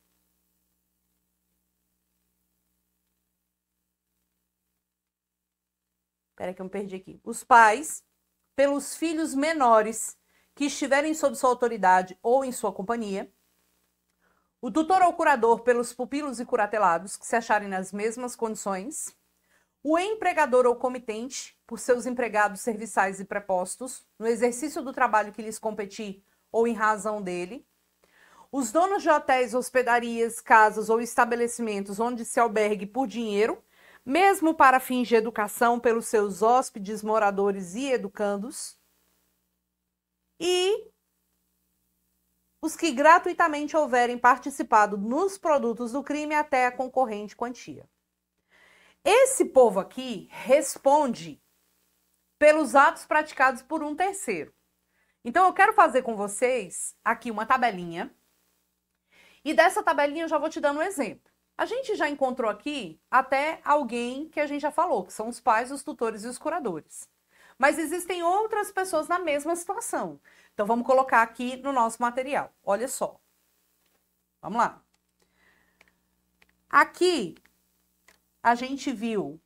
Espera que eu me perdi aqui. Os pais pelos filhos menores que estiverem sob sua autoridade ou em sua companhia, o tutor ou curador pelos pupilos e curatelados que se acharem nas mesmas condições, o empregador ou comitente por seus empregados serviçais e prepostos no exercício do trabalho que lhes competir ou em razão dele, os donos de hotéis, hospedarias, casas ou estabelecimentos onde se albergue por dinheiro, mesmo para fins de educação pelos seus hóspedes, moradores e educandos, e os que gratuitamente houverem participado nos produtos do crime até a concorrente quantia. Esse povo aqui responde pelos atos praticados por um terceiro. Então, eu quero fazer com vocês aqui uma tabelinha, e dessa tabelinha eu já vou te dando um exemplo. A gente já encontrou aqui até alguém que a gente já falou, que são os pais, os tutores e os curadores. Mas existem outras pessoas na mesma situação. Então, vamos colocar aqui no nosso material. Olha só. Vamos lá. Aqui, a gente viu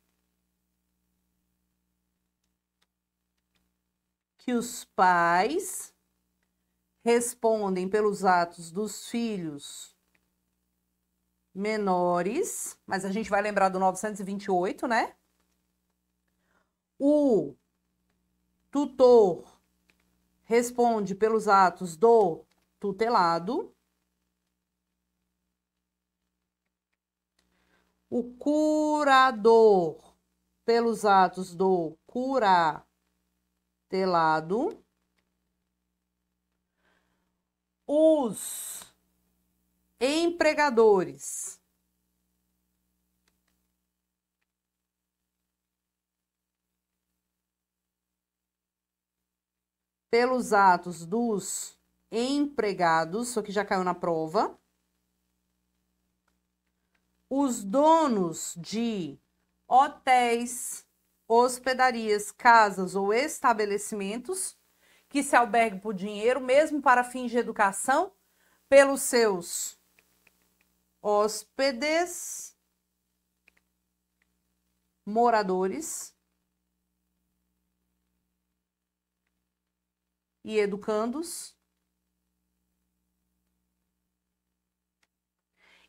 que os pais respondem pelos atos dos filhos menores, mas a gente vai lembrar do 928, né? O tutor responde pelos atos do tutelado. O curador pelos atos do curatelado. Os empregadores pelos atos dos empregados, isso aqui já caiu na prova. Os donos de hotéis, hospedarias, casas ou estabelecimentos que se alberguem por dinheiro, mesmo para fins de educação, pelos seus hóspedes, moradores e educandos.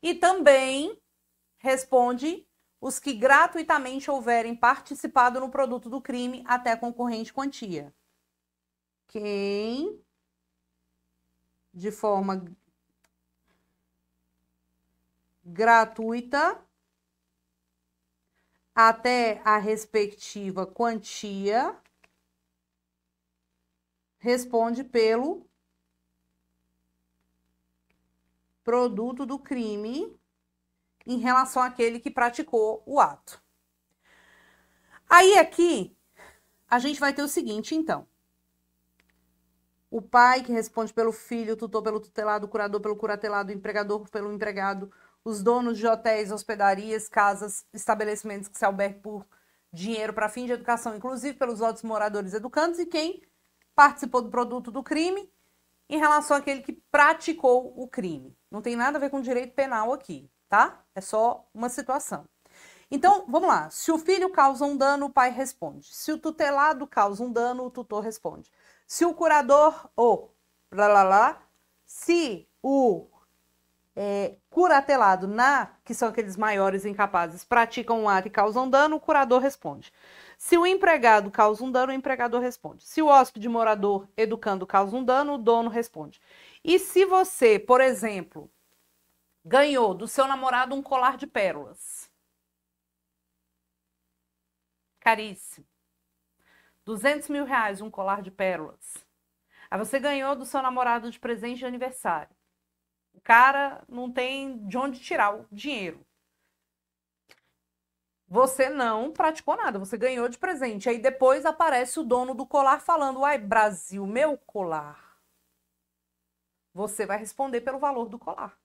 E também responde os que gratuitamente houverem participado no produto do crime até a concorrente quantia. Quem, de forma gratuita, até a respectiva quantia, responde pelo produto do crime em relação àquele que praticou o ato. Aí aqui a gente vai ter o seguinte, então. O pai que responde pelo filho, o tutor pelo tutelado, o curador pelo curatelado, o empregador pelo empregado, os donos de hotéis, hospedarias, casas, estabelecimentos que se alberguem por dinheiro para fim de educação, inclusive pelos outros moradores educantes, e quem participou do produto do crime em relação àquele que praticou o crime. Não tem nada a ver com direito penal aqui, tá? É só uma situação. Então, vamos lá. Se o filho causa um dano, o pai responde. Se o tutelado causa um dano, o tutor responde. Se o curador, se o curatelado, que são aqueles maiores incapazes, praticam um ato e causam dano, o curador responde. Se o empregado causa um dano, o empregador responde. Se o hóspede morador educando causa um dano, o dono responde. E se você, por exemplo, ganhou do seu namorado um colar de pérolas, caríssimo, 200 mil reais um colar de pérolas, aí você ganhou do seu namorado de presente de aniversário. O cara não tem de onde tirar o dinheiro. Você não praticou nada, você ganhou de presente. Aí depois aparece o dono do colar falando: "Uai, Brasil, meu colar." Você vai responder pelo valor do colar,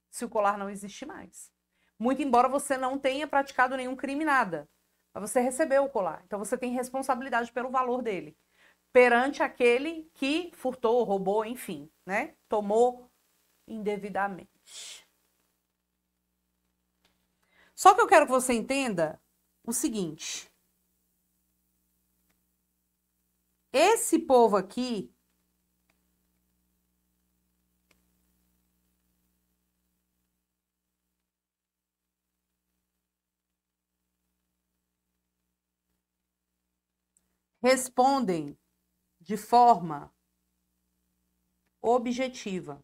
se o colar não existe mais. Muito embora você não tenha praticado nenhum crime, nada. Mas você recebeu o colar. Então você tem responsabilidade pelo valor dele, perante aquele que furtou, roubou, enfim, né? Tomou indevidamente. Só que eu quero que você entenda o seguinte. Esse povo aqui respondem de forma objetiva.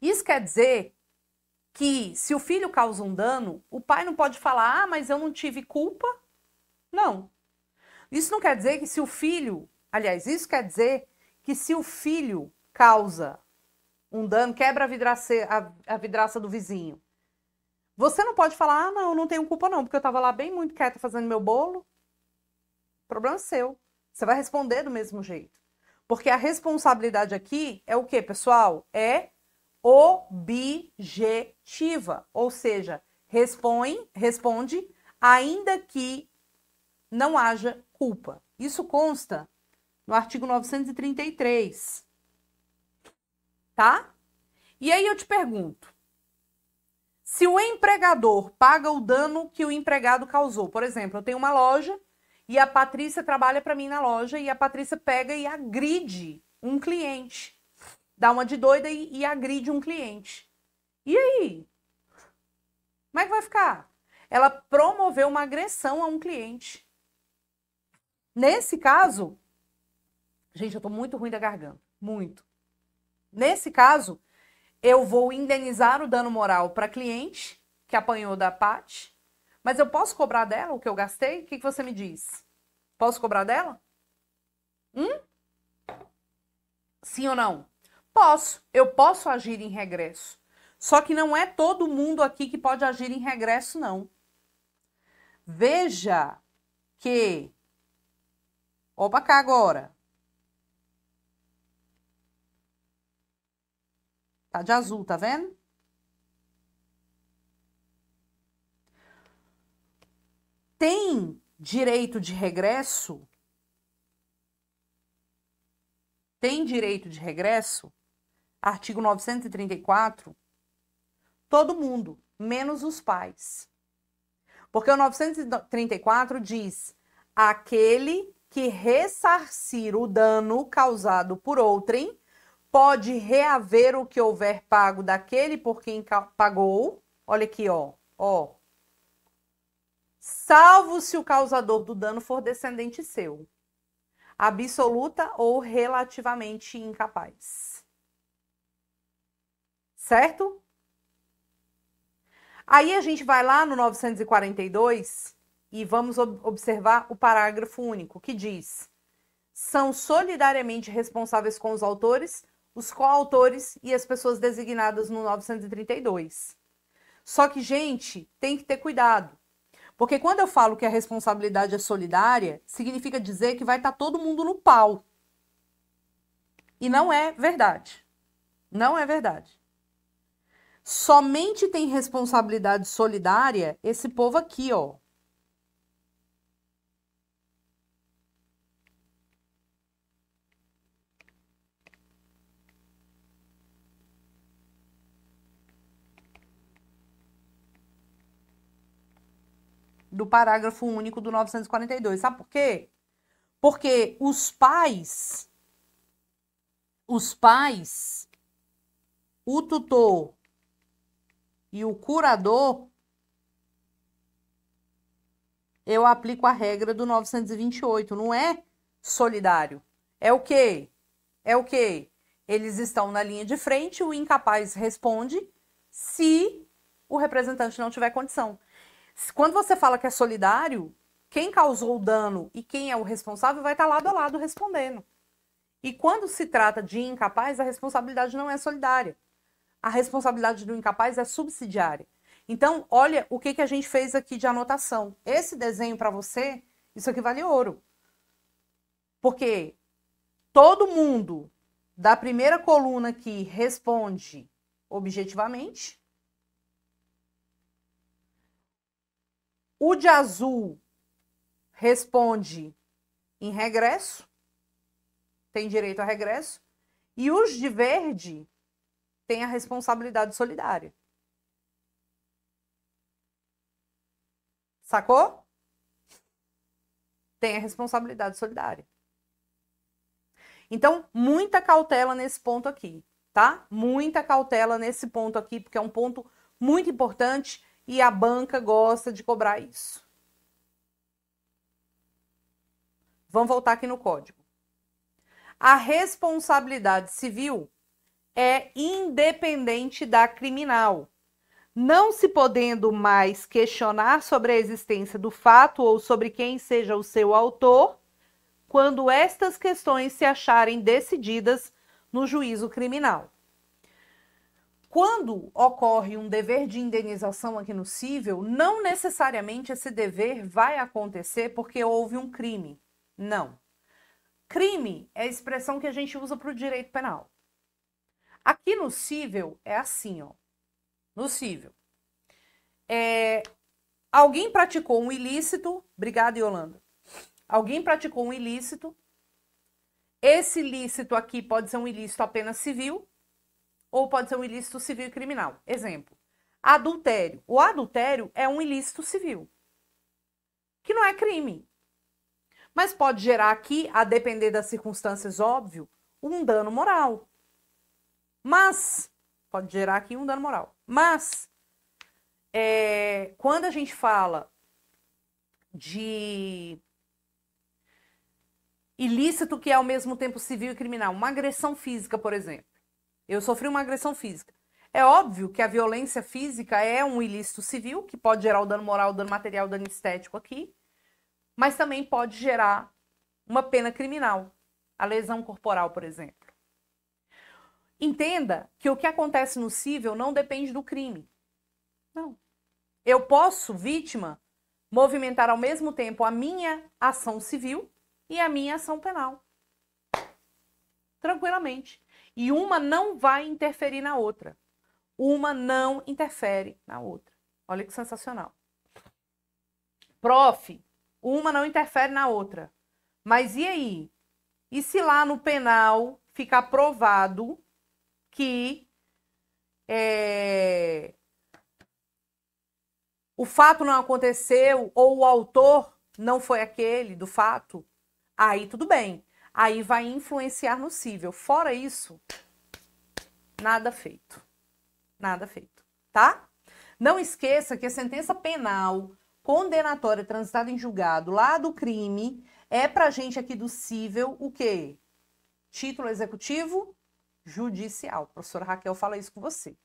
Isso quer dizer que se o filho causa um dano, o pai não pode falar: "Ah, mas eu não tive culpa." Não. Isso não quer dizer que se o filho... Aliás, isso quer dizer que se o filho causa um dano, quebra a vidraça do vizinho, você não pode falar: "Ah, não, eu não tenho culpa não, porque eu estava lá bem muito quieta fazendo meu bolo." O problema é seu. Você vai responder do mesmo jeito. Porque a responsabilidade aqui é o quê, pessoal? É objetiva, ou seja, responde ainda que não haja culpa. Isso consta no artigo 933, tá? E aí eu te pergunto, se o empregador paga o dano que o empregado causou, por exemplo, eu tenho uma loja e a Patrícia trabalha para mim na loja e a Patrícia pega e agride um cliente, dá uma de doida e agride um cliente. E aí? Como é que vai ficar? Ela promoveu uma agressão a um cliente. Nesse caso, gente, eu tô muito ruim da garganta, muito. Nesse caso, eu vou indenizar o dano moral para cliente que apanhou da Paty, mas eu posso cobrar dela o que eu gastei? O que você me diz? Posso cobrar dela? Sim ou não? Posso. Eu posso agir em regresso. Só que não é todo mundo aqui que pode agir em regresso, não. Veja que... Opa cá agora. Tá de azul, tá vendo? Tem direito de regresso? Tem direito de regresso? Artigo 934. Todo mundo, menos os pais. Porque o 934 diz: aquele que ressarcir o dano causado por outrem pode reaver o que houver pago daquele por quem pagou. Olha aqui, ó. Salvo se o causador do dano for descendente seu, absoluta ou relativamente incapaz. Certo? Aí a gente vai lá no 942 e vamos observar o parágrafo único, que diz: são solidariamente responsáveis com os autores, os coautores e as pessoas designadas no 932. Só que, gente, tem que ter cuidado. Porque quando eu falo que a responsabilidade é solidária, significa dizer que vai estar todo mundo no pau. E não é verdade. Não é verdade. Somente tem responsabilidade solidária esse povo aqui, ó. Do parágrafo único do 942. Sabe por quê? Porque os pais, o tutor e o curador, eu aplico a regra do 928, não é solidário. É o quê? É o quê? Eles estão na linha de frente, o incapaz responde se o representante não tiver condição. Quando você fala que é solidário, quem causou o dano e quem é o responsável vai estar lado a lado respondendo. E quando se trata de incapaz, a responsabilidade não é solidária. A responsabilidade do incapaz é subsidiária. Então, olha o que a gente fez aqui de anotação. Esse desenho para você, isso aqui vale ouro. Porque todo mundo da primeira coluna aqui responde objetivamente. O de azul responde em regresso, tem direito a regresso, e os de verde têm a responsabilidade solidária. Sacou? Tem a responsabilidade solidária. Então, muita cautela nesse ponto aqui, tá? Muita cautela nesse ponto aqui, porque é um ponto muito importante e a banca gosta de cobrar isso. Vamos voltar aqui no código. A responsabilidade civil é independente da criminal, não se podendo mais questionar sobre a existência do fato ou sobre quem seja o seu autor, quando estas questões se acharem decididas no juízo criminal. Quando ocorre um dever de indenização aqui no cível, não necessariamente esse dever vai acontecer porque houve um crime. Não. Crime é a expressão que a gente usa para o direito penal. Aqui no cível é assim, ó. No cível. Alguém praticou um ilícito, obrigada, Yolanda. Alguém praticou um ilícito. Esse ilícito aqui pode ser um ilícito apenas civil ou pode ser um ilícito civil e criminal. Exemplo, adultério. O adultério é um ilícito civil, que não é crime. Mas pode gerar aqui, a depender das circunstâncias, óbvio, um dano moral. Mas, pode gerar aqui um dano moral. Mas, quando a gente fala de ilícito que é ao mesmo tempo civil e criminal, uma agressão física, por exemplo. Eu sofri uma agressão física. É óbvio que a violência física é um ilícito civil, que pode gerar o dano moral, o dano material, o dano estético aqui, mas também pode gerar uma pena criminal, a lesão corporal, por exemplo. Entenda que o que acontece no cível não depende do crime. Não. Eu posso, vítima, movimentar ao mesmo tempo a minha ação civil e a minha ação penal. Tranquilamente. E uma não vai interferir na outra. Uma não interfere na outra. Olha que sensacional. Prof, uma não interfere na outra. Mas e aí? E se lá no penal ficar provado que o fato não aconteceu ou o autor não foi aquele do fato? Aí tudo bem. Aí vai influenciar no cível. Fora isso, nada feito. Nada feito, tá? Não esqueça que a sentença penal condenatória transitada em julgado lá do crime é pra gente aqui do cível o quê? Título executivo judicial. A professora Raquel fala isso com você.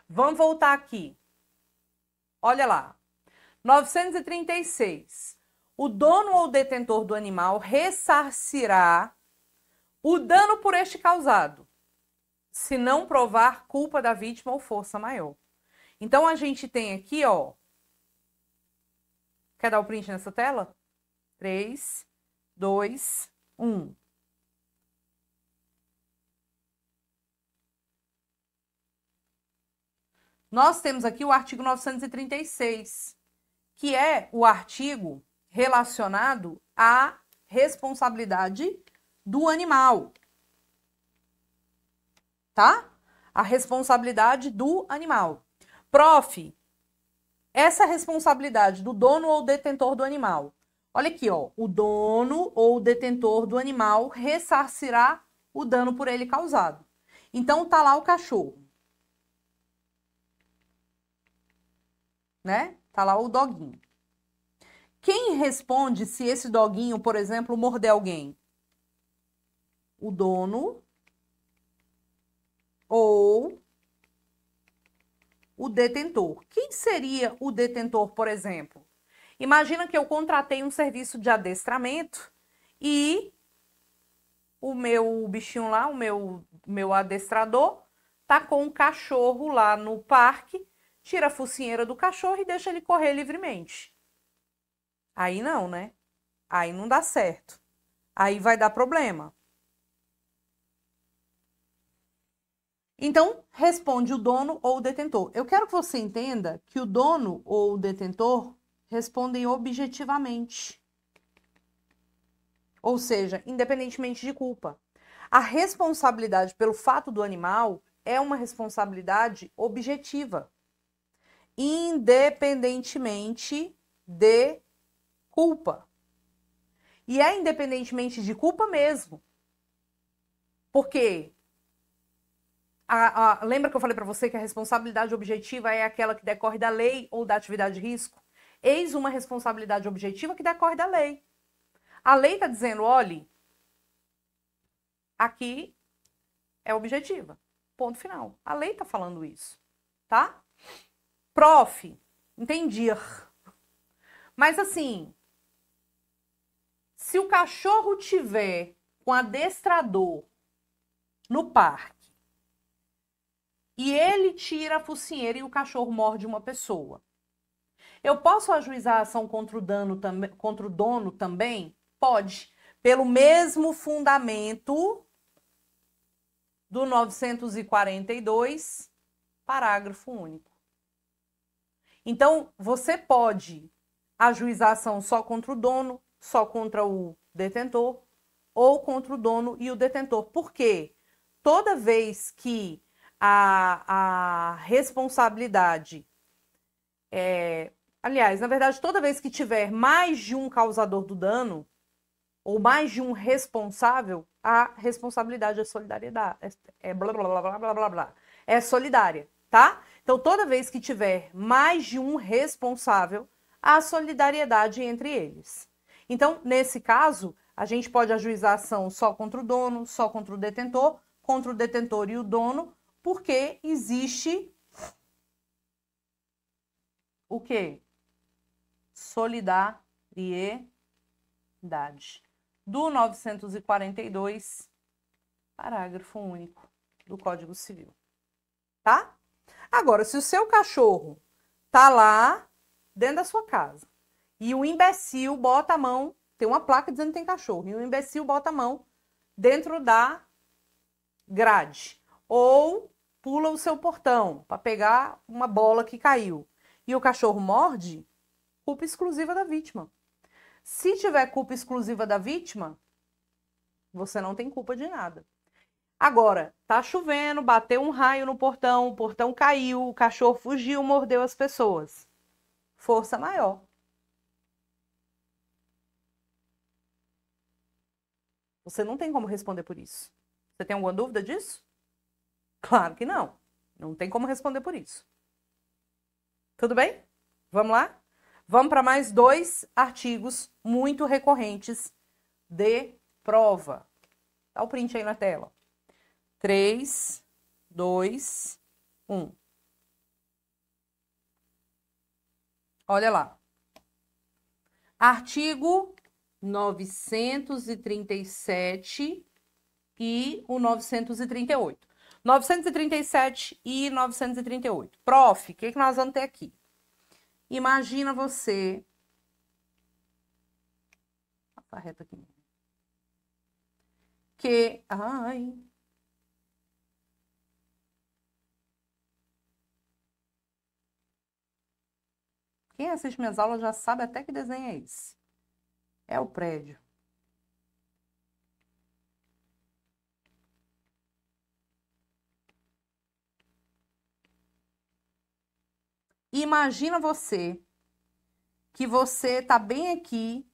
Vamos voltar aqui. Olha lá. 936. O dono ou detentor do animal ressarcirá o dano por este causado, se não provar culpa da vítima ou força maior. Então, a gente tem aqui, ó, Quer dar o print nessa tela? 3, 2, 1. Nós temos aqui o artigo 936, que é o artigo relacionado à responsabilidade do animal. Tá? A responsabilidade do animal. Prof, essa responsabilidade do dono ou detentor do animal. Olha aqui, ó, o dono ou detentor do animal ressarcirá o dano por ele causado. Então, tá lá o cachorro. Né? Tá lá o doguinho. Quem responde se esse doguinho, por exemplo, morder alguém? O dono ou o detentor. Quem seria o detentor, por exemplo? Imagina que eu contratei um serviço de adestramento e o meu bichinho lá, o meu adestrador, tá com um cachorro lá no parque, tira a focinheira do cachorro e deixa ele correr livremente. Aí não, né? Aí não dá certo. Aí vai dar problema. Então, responde o dono ou o detentor. Eu quero que você entenda que o dono ou o detentor respondem objetivamente. Ou seja, independentemente de culpa. A responsabilidade pelo fato do animal é uma responsabilidade objetiva, independentemente de culpa. E é independentemente de culpa mesmo. Porque lembra que eu falei para você que a responsabilidade objetiva é aquela que decorre da lei ou da atividade de risco? Eis uma responsabilidade objetiva que decorre da lei. A lei está dizendo, olhe, aqui é objetiva. Ponto final. A lei está falando isso, tá? Prof, entendi. Mas assim, se o cachorro tiver com adestrador no parque e ele tira a focinheira e o cachorro morde uma pessoa, eu posso ajuizar a ação contra o dono também? Pode. Pelo mesmo fundamento do 942, parágrafo único. Então, você pode ajuizar a ação só contra o dono, só contra o detentor, ou contra o dono e o detentor. Por quê? Toda vez que a responsabilidade aliás, na verdade, toda vez que tiver mais de um causador do dano, ou mais de um responsável, a responsabilidade é solidariedade. Blá, blá, blá, blá, blá, blá, blá. É solidária, tá? Então, toda vez que tiver mais de um responsável, há solidariedade entre eles. Então, nesse caso, a gente pode ajuizar a ação só contra o dono, só contra o detentor e o dono, porque existe o quê? Solidariedade. Do 942, parágrafo único do Código Civil. Tá? Agora, se o seu cachorro tá lá dentro da sua casa e o imbecil bota a mão, tem uma placa dizendo que tem cachorro, e o imbecil bota a mão dentro da grade ou pula o seu portão para pegar uma bola que caiu e o cachorro morde, culpa exclusiva da vítima. Se tiver culpa exclusiva da vítima, você não tem culpa de nada. Agora, tá chovendo, bateu um raio no portão, o portão caiu, o cachorro fugiu, mordeu as pessoas. Força maior. Você não tem como responder por isso. Você tem alguma dúvida disso? Claro que não. Não tem como responder por isso. Tudo bem? Vamos lá? Vamos para mais 2 artigos muito recorrentes de prova. Dá o print aí na tela. 3, 2, 1. Olha lá. Artigo 937 e o 938. 937 e 938. Prof, o que nós vamos ter aqui? Imagina você Tá reto aqui. Ai. Quem assiste minhas aulas já sabe até que desenho é esse. É o prédio. Imagina você que você tá bem aqui,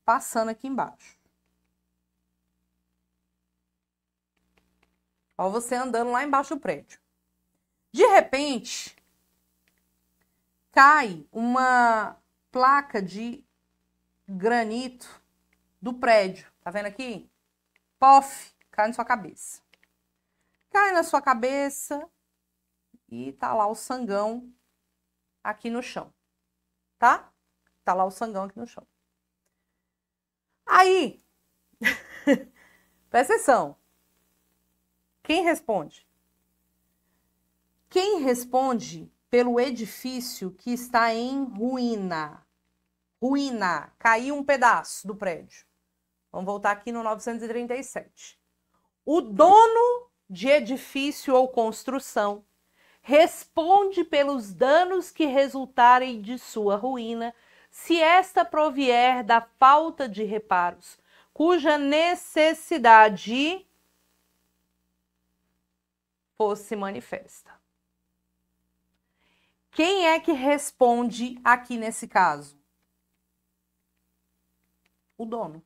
passando aqui embaixo. Ó, você andando lá embaixo do prédio. De repente, cai uma placa de granito do prédio. Tá vendo aqui? Pof, cai na sua cabeça. Cai na sua cabeça e tá lá o sangão aqui no chão. Tá? Tá lá o sangão aqui no chão. Aí, presta atenção. Quem responde? Quem responde pelo edifício que está em ruína? Ruína, caiu um pedaço do prédio. Vamos voltar aqui no 937. O dono de edifício ou construção responde pelos danos que resultarem de sua ruína, se esta provier da falta de reparos, cuja necessidade fosse manifesta. Quem é que responde aqui nesse caso? O dono.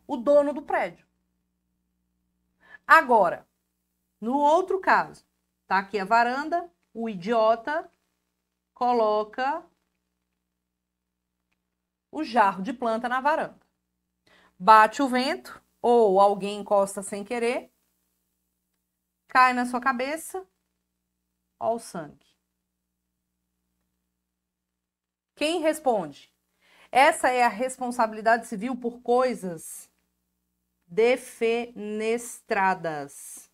O dono do prédio. Agora, no outro caso, tá aqui a varanda, o idiota coloca o jarro de planta na varanda. Bate o vento, ou alguém encosta sem querer, cai na sua cabeça, ó o sangue. Quem responde? Essa é a responsabilidade civil por coisas defenestradas.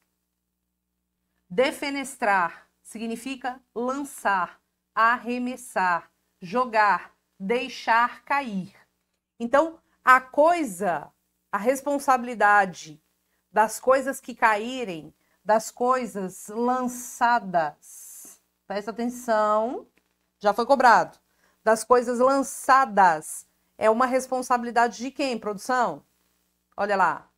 Defenestrar significa lançar, arremessar, jogar, deixar cair. Então, a responsabilidade das coisas que caírem, das coisas lançadas, presta atenção, já foi cobrado, das coisas lançadas, é uma responsabilidade de quem, produção? Olha lá.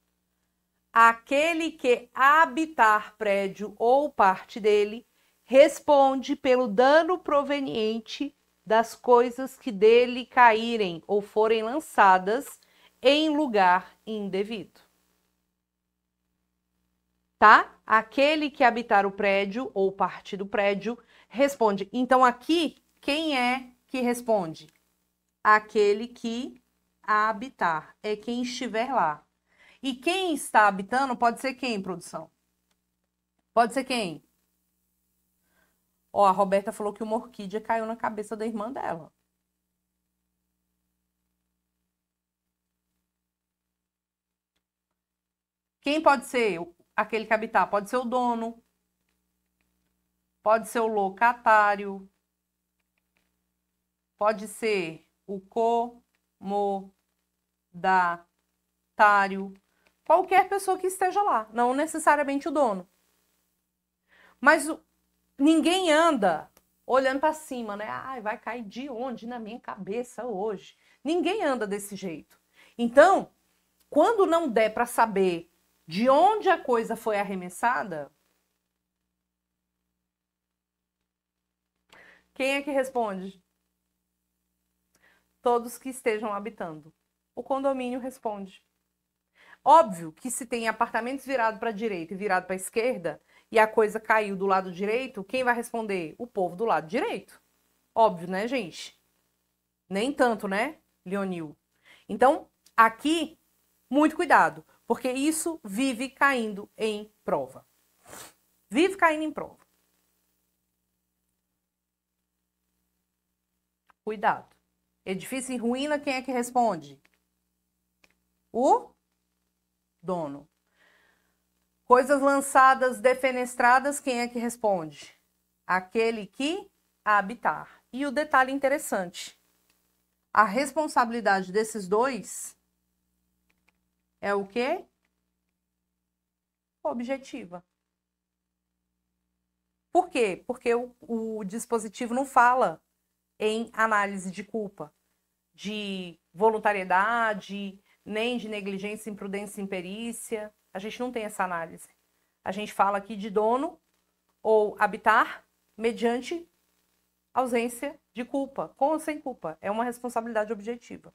Aquele que habitar prédio ou parte dele responde pelo dano proveniente das coisas que dele caírem ou forem lançadas em lugar indevido. Tá? Aquele que habitar o prédio ou parte do prédio responde. Então, aqui, quem é que responde? Aquele que habitar. É quem estiver lá. E quem está habitando pode ser quem, produção? Pode ser quem? Ó, a Roberta falou que uma orquídea caiu na cabeça da irmã dela. Quem pode ser aquele que habitar? Pode ser o dono. Pode ser o locatário. Pode ser o comodatário. Qualquer pessoa que esteja lá, não necessariamente o dono. Mas ninguém anda olhando para cima, né? Ai, vai cair de onde na minha cabeça hoje? Ninguém anda desse jeito. Então, quando não der para saber de onde a coisa foi arremessada, quem é que responde? Todos que estejam habitando. O condomínio responde. Óbvio que se tem apartamentos virados para a direita e virado para a esquerda e a coisa caiu do lado direito, quem vai responder? O povo do lado direito. Óbvio, né, gente? Nem tanto, né, Leonil? Então, aqui, muito cuidado, porque isso vive caindo em prova. Vive caindo em prova. Cuidado. Edifício em ruína, quem é que responde? O dono. Coisas lançadas, defenestradas, quem é que responde? Aquele que habitar. E o detalhe interessante, a responsabilidade desses dois é o quê? Objetiva. Por quê? Porque o dispositivo não fala em análise de culpa, de voluntariedade, nem de negligência, imprudência e imperícia. A gente não tem essa análise. A gente fala aqui de dono ou habitar mediante ausência de culpa, com ou sem culpa. É uma responsabilidade objetiva.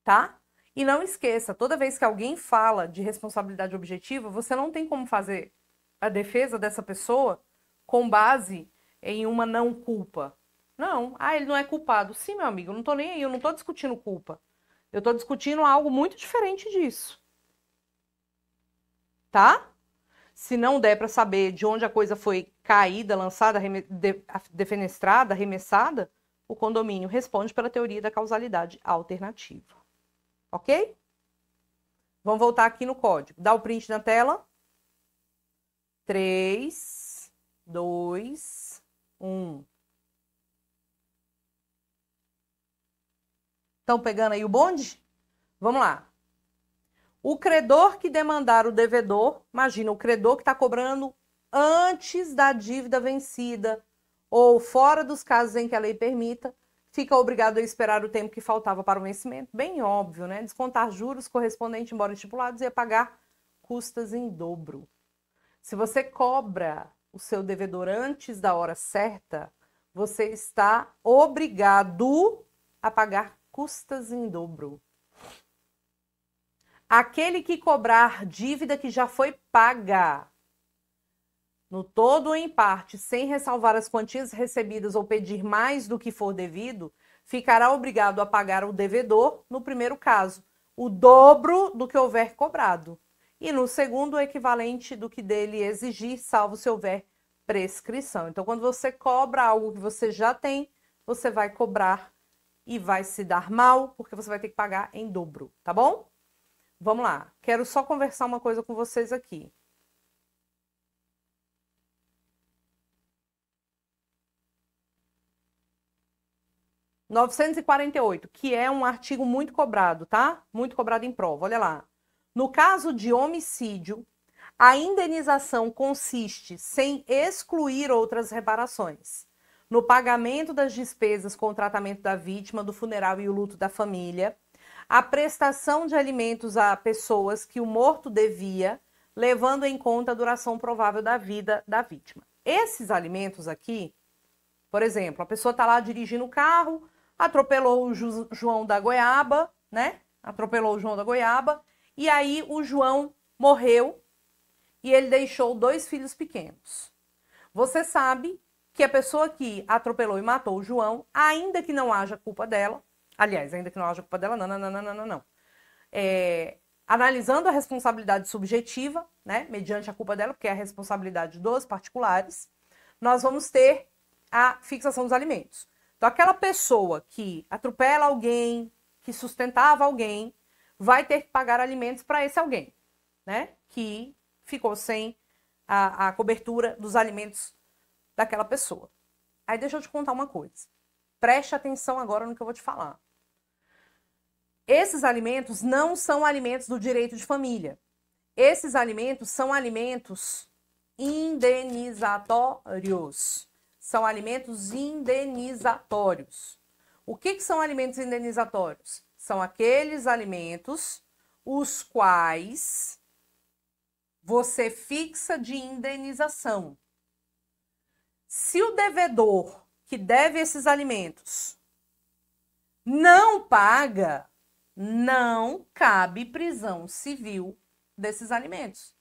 Tá? E não esqueça, toda vez que alguém fala de responsabilidade objetiva, você não tem como fazer a defesa dessa pessoa com base em uma não culpa. Não, ele não é culpado. Sim, meu amigo, eu não tô nem aí, eu não tô discutindo culpa. Eu tô discutindo algo muito diferente disso. Tá? Se não der para saber de onde a coisa foi caída, lançada, defenestrada, arremessada, o condomínio responde pela teoria da causalidade alternativa. Ok? Vamos voltar aqui no código. Dá o print na tela. 3, 2, 1. Estão pegando aí o bonde? Vamos lá. O credor que demandar o devedor, imagina, o credor que está cobrando antes da dívida vencida ou fora dos casos em que a lei permita, fica obrigado a esperar o tempo que faltava para o vencimento. Bem óbvio, né? Descontar juros correspondentes, embora estipulados, e pagar custas em dobro. Se você cobra o seu devedor antes da hora certa, você está obrigado a pagar custas em dobro. Aquele que cobrar dívida que já foi paga, no todo ou em parte, sem ressalvar as quantias recebidas ou pedir mais do que for devido, ficará obrigado a pagar ao devedor, no primeiro caso, o dobro do que houver cobrado. E no segundo, o equivalente do que dele exigir, salvo se houver prescrição. Então, quando você cobra algo que você já tem, você vai cobrar e vai se dar mal, porque você vai ter que pagar em dobro, tá bom? Vamos lá. Quero só conversar uma coisa com vocês aqui. R$ 948, que é um artigo muito cobrado, tá? Muito cobrado em prova. Olha lá. No caso de homicídio, a indenização consiste, sem excluir outras reparações, no pagamento das despesas com o tratamento da vítima, do funeral e o luto da família, a prestação de alimentos a pessoas que o morto devia, levando em conta a duração provável da vida da vítima. Esses alimentos aqui, por exemplo, a pessoa está lá dirigindo o carro, atropelou o João da Goiaba, né? Atropelou o João da Goiaba, e aí o João morreu e ele deixou 2 filhos pequenos. Você sabe que a pessoa que atropelou e matou o João, ainda que não haja culpa dela, aliás, ainda que não haja culpa dela, não. Analisando a responsabilidade subjetiva, né, mediante a culpa dela, porque é a responsabilidade dos particulares, nós vamos ter a fixação dos alimentos. Então, aquela pessoa que atropela alguém, que sustentava alguém, vai ter que pagar alimentos para esse alguém, né, que ficou sem a cobertura dos alimentos daquela pessoa. Aí deixa eu te contar uma coisa. Preste atenção agora no que eu vou te falar. Esses alimentos não são alimentos do direito de família. Esses alimentos são alimentos indenizatórios. São alimentos indenizatórios. O que são alimentos indenizatórios? São aqueles alimentos os quais você fixa de indenização. Se o devedor que deve esses alimentos não paga, não cabe prisão civil desses alimentos.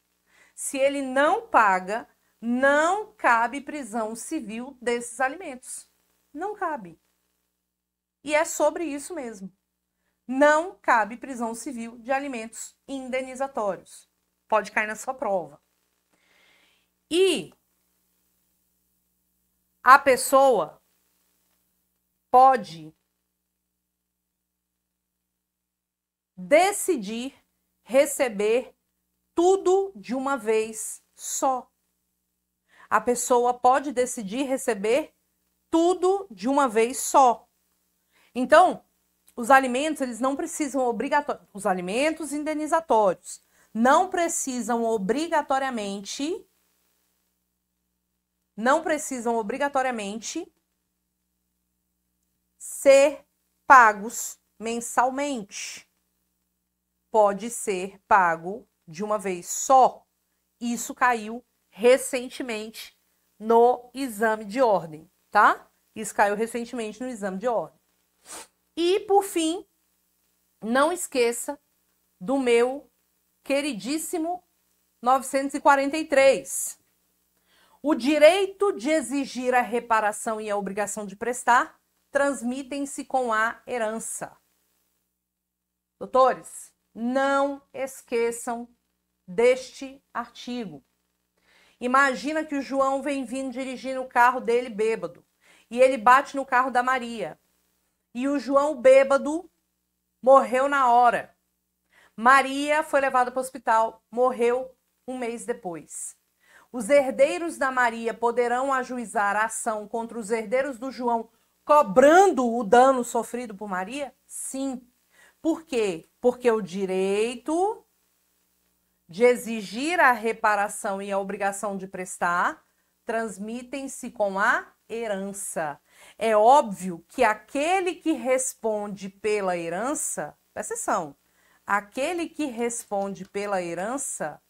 Se ele não paga, não cabe prisão civil desses alimentos. Não cabe. E é sobre isso mesmo. Não cabe prisão civil de alimentos indenizatórios. Pode cair na sua prova. E a pessoa pode decidir receber tudo de uma vez só. A pessoa pode decidir receber tudo de uma vez só. Então, os alimentos, eles não precisam obrigatoriamente, os alimentos indenizatórios não precisam obrigatoriamente ser pagos mensalmente. Pode ser pago de uma vez só. Isso caiu recentemente no exame de ordem, tá? Isso caiu recentemente no exame de ordem. E, por fim, não esqueça do meu queridíssimo 943. O direito de exigir a reparação e a obrigação de prestar transmitem-se com a herança. Doutores, não esqueçam deste artigo. Imagina que o João vem vindo dirigindo o carro dele bêbado e ele bate no carro da Maria. E o João bêbado morreu na hora. Maria foi levada para o hospital, morreu um mês depois. Os herdeiros da Maria poderão ajuizar a ação contra os herdeiros do João, cobrando o dano sofrido por Maria? Sim. Por quê? Porque o direito de exigir a reparação e a obrigação de prestar transmitem-se com a herança. É óbvio que aquele que responde pela herança, presta atenção, aquele que responde pela herança,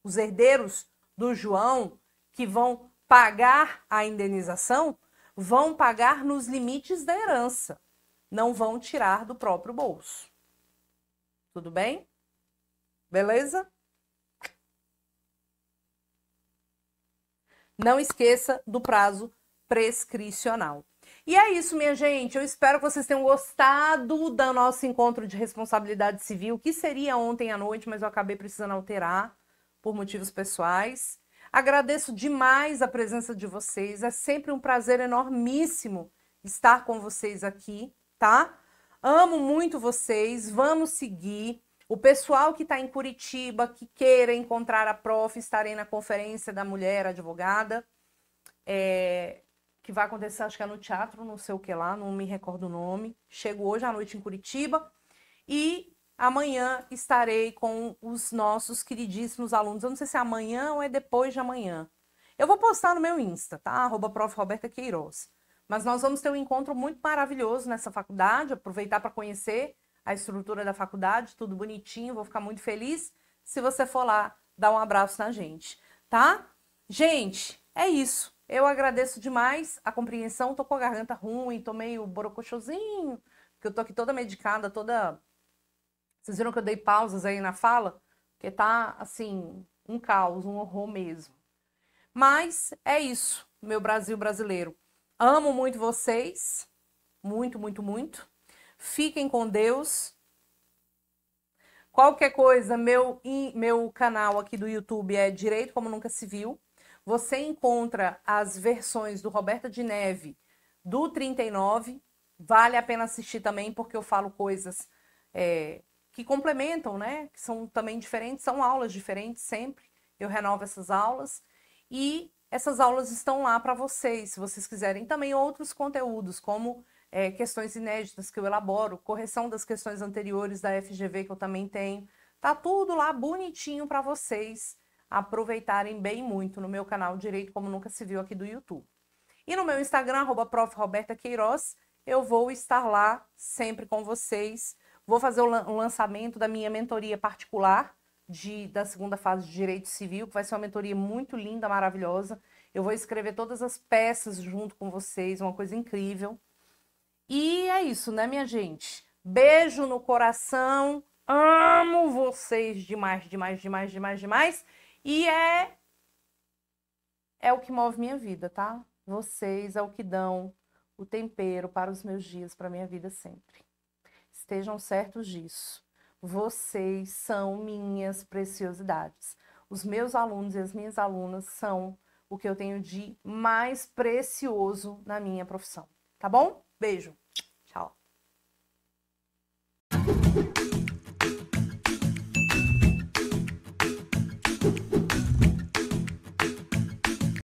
os herdeiros do João que vão pagar a indenização, vão pagar nos limites da herança, não vão tirar do próprio bolso. Tudo bem? Beleza? Não esqueça do prazo prescricional. E é isso, minha gente. Eu espero que vocês tenham gostado do nosso encontro de responsabilidade civil, que seria ontem à noite, mas eu acabei precisando alterar por motivos pessoais. Agradeço demais a presença de vocês. É sempre um prazer enormíssimo estar com vocês aqui, tá? Amo muito vocês. Vamos seguir. O pessoal que está em Curitiba, que queira encontrar a prof, estarei na Conferência da Mulher Advogada, que vai acontecer, acho que é no teatro, não sei o que lá, não me recordo o nome. Chego hoje à noite em Curitiba e amanhã estarei com os nossos queridíssimos alunos. Eu não sei se é amanhã ou é depois de amanhã. Eu vou postar no meu Insta, tá? @prof.roberta.queiroz. Mas nós vamos ter um encontro muito maravilhoso nessa faculdade, aproveitar para conhecer a estrutura da faculdade, tudo bonitinho, vou ficar muito feliz se você for lá dar um abraço na gente, tá? Gente, é isso. Eu agradeço demais a compreensão, tô com a garganta ruim, tô meio borocochosinho, porque eu tô aqui toda medicada, toda... Vocês viram que eu dei pausas aí na fala? Porque tá, assim, um caos, um horror mesmo. Mas é isso, meu Brasil brasileiro. Amo muito vocês, muito, muito, muito. Fiquem com Deus. Qualquer coisa, meu canal aqui do YouTube é Direito Como Nunca Se Viu. Você encontra as versões do Roberta de Neve do 39. Vale a pena assistir também, porque eu falo coisas que complementam, né? Que são também diferentes, são aulas diferentes sempre. Eu renovo essas aulas. E essas aulas estão lá para vocês, se vocês quiserem também outros conteúdos, como questões inéditas que eu elaboro, correção das questões anteriores da FGV que eu também tenho. Tá tudo lá bonitinho para vocês aproveitarem bem muito no meu canal Direito Como Nunca Se Viu aqui do YouTube. E no meu Instagram, @prof.roberta.queiroz, eu vou estar lá sempre com vocês. Vou fazer o lançamento da minha mentoria particular da segunda fase de Direito Civil, que vai ser uma mentoria muito linda, maravilhosa. Eu vou escrever todas as peças junto com vocês, uma coisa incrível. E é isso, né, minha gente? Beijo no coração. Amo vocês demais, demais, demais, demais, demais. E é o que move minha vida, tá? Vocês é o que dão o tempero para os meus dias, para a minha vida sempre. Estejam certos disso. Vocês são minhas preciosidades. Os meus alunos e as minhas alunas são o que eu tenho de mais precioso na minha profissão. Tá bom? Beijo!